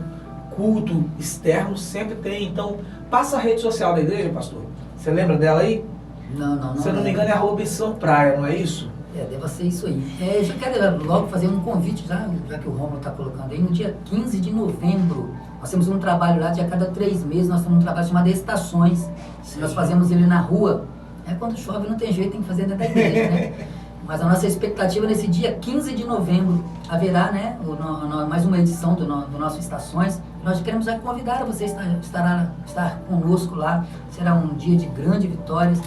culto externo, sempre tem. Então, passa a rede social da igreja, pastor. Você lembra dela aí? Não. Se eu não me engano é @ Missão Praia, não é isso? Deva ser isso aí. Eu já quero logo fazer um convite, já que o Rômulo está colocando aí, no dia 15 de novembro, nós temos um trabalho lá, de a cada 3 meses, nós temos um trabalho chamado Estações. Sim. Nós fazemos ele na rua. Quando chove não tem jeito, tem que fazer dentro da igreja, né? Mas a nossa expectativa nesse dia 15 de novembro, haverá, né, mais uma edição do nosso Estações, Nós queremos convidar você a estar conosco lá. Será um dia de grandes vitórias,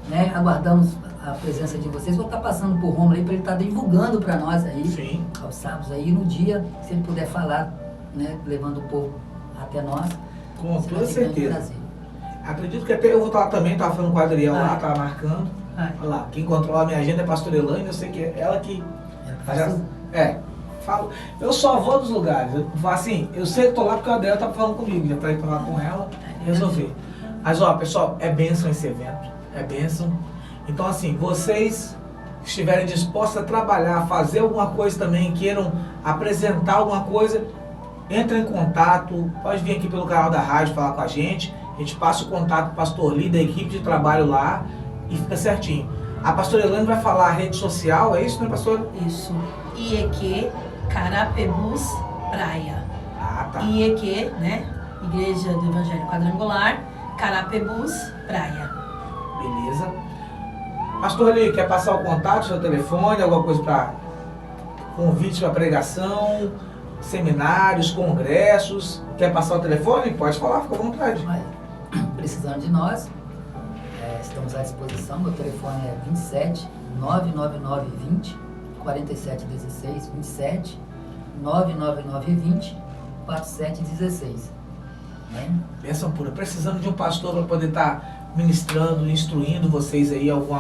né? Aguardamos a presença de vocês. Vou estar passando por Romulo aí para ele estar divulgando para nós aí, Sim. aos sábados aí, no dia, se ele puder falar, né? Levando o povo até nós. Com será toda de grande certeza. prazer. Acredito que até eu vou estar lá também, tava falando com a Adriel lá, Vai. tava marcando. Vai. Olha lá, quem controla a minha agenda é a pastora Elaine, eu sei que é ela que Faz tudo. falo. Eu só vou dos lugares. Assim, eu sei que tô lá porque a Adriel tá falando comigo, já pra ir falar com ela e resolver. Mas ó, pessoal, é bênção esse evento. É bênção. Então assim, vocês que estiverem dispostos a trabalhar, fazer alguma coisa também, queiram apresentar alguma coisa, entra em contato, pode vir aqui pelo canal da rádio falar com a gente passa o contato do pastor Lee, da equipe de trabalho lá e fica certinho. A pastora Elaine vai falar a rede social, é isso, né, pastor? Isso. IEQ Carapebus Praia. Ah, tá. IEQ, né? Igreja do Evangelho Quadrangular, Carapebus Praia. Beleza. Pastor Lee, quer passar o contato, seu telefone, alguma coisa para convite para pregação, seminários, congressos? Quer passar o telefone? Pode falar, fica à vontade. Mas, precisando de nós, estamos à disposição. Meu telefone é 27 999 20 47 16 27 999 20 47 16. Né? Bênção pura. Precisando de um pastor para poder estar ministrando, instruindo vocês aí, algum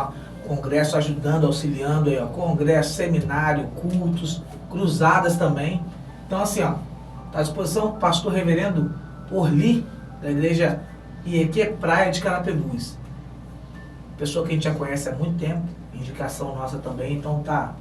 congresso, ajudando, auxiliando aí, ó, congresso, seminário, cultos, cruzadas também. Então assim, ó, tá à disposição o pastor reverendo Orli, da igreja IEQ Praia de Carapebus. Pessoa que a gente já conhece há muito tempo, indicação nossa também, então tá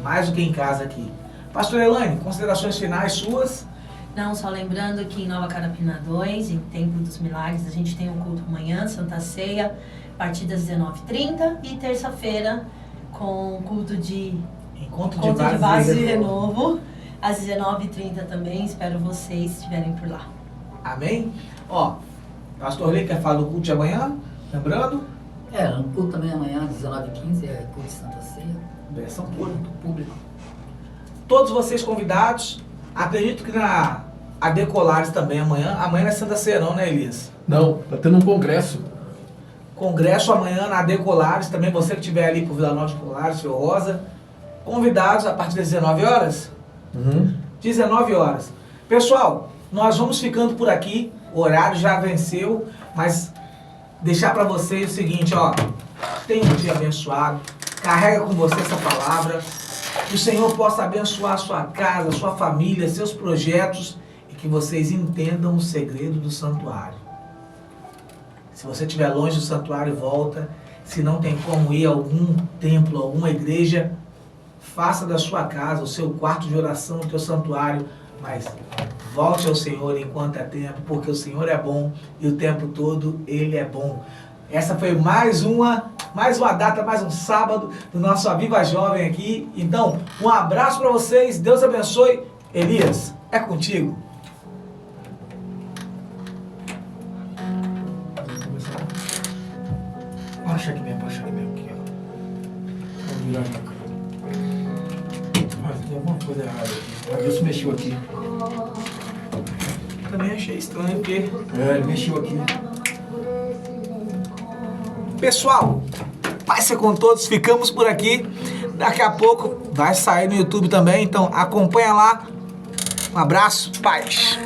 mais do que em casa aqui. Pastor Elaine, considerações finais suas? Não, só lembrando que em Nova Carapina 2, em Templo dos Milagres, a gente tem um culto amanhã, Santa Ceia, a partir das 19h30, e terça-feira com culto de Encontro base base de renovo, às 19h30 também. Espero vocês estiverem por lá. Amém? Ó, pastor Lee quer falar do culto de amanhã? Lembrando? No culto também amanhã, 19h15, é culto de Santa Ceia. Versão pura. Culto público. Todos vocês convidados. Acredito que na Adecolares também amanhã. Amanhã não é Santa Ceia não, né, Elias? Não, tá tendo um congresso. Congresso amanhã na Adecolares. Também você que estiver ali por Vila Nova de Colares, Fio Rosa. Convidados a partir das 19 horas. 19 horas. Pessoal, nós vamos ficando por aqui. O horário já venceu, mas deixar para vocês o seguinte, ó. Tenha um dia abençoado. Carrega com você essa palavra. Que o Senhor possa abençoar a sua casa, a sua família, seus projetos e que vocês entendam o segredo do santuário. Se você estiver longe do santuário, volta. Se não tem como ir a algum templo, alguma igreja, faça da sua casa o seu quarto de oração, o teu santuário, mas volte ao Senhor enquanto é tempo, porque o Senhor é bom e o tempo todo Ele é bom. Essa foi mais uma data, mais um sábado do nosso Aviva Jovem aqui. Então, um abraço para vocês, Deus abençoe. Elias, é contigo. Baixa aqui mesmo, aqui, ó. Vou virar pra cá. Mas tem alguma coisa errada aqui. O Adilson mexeu aqui. Também achei estranho, porque... Ele mexeu aqui. Pessoal, paz ser com todos, ficamos por aqui. Daqui a pouco vai sair no YouTube também, então acompanha lá. Um abraço, paz.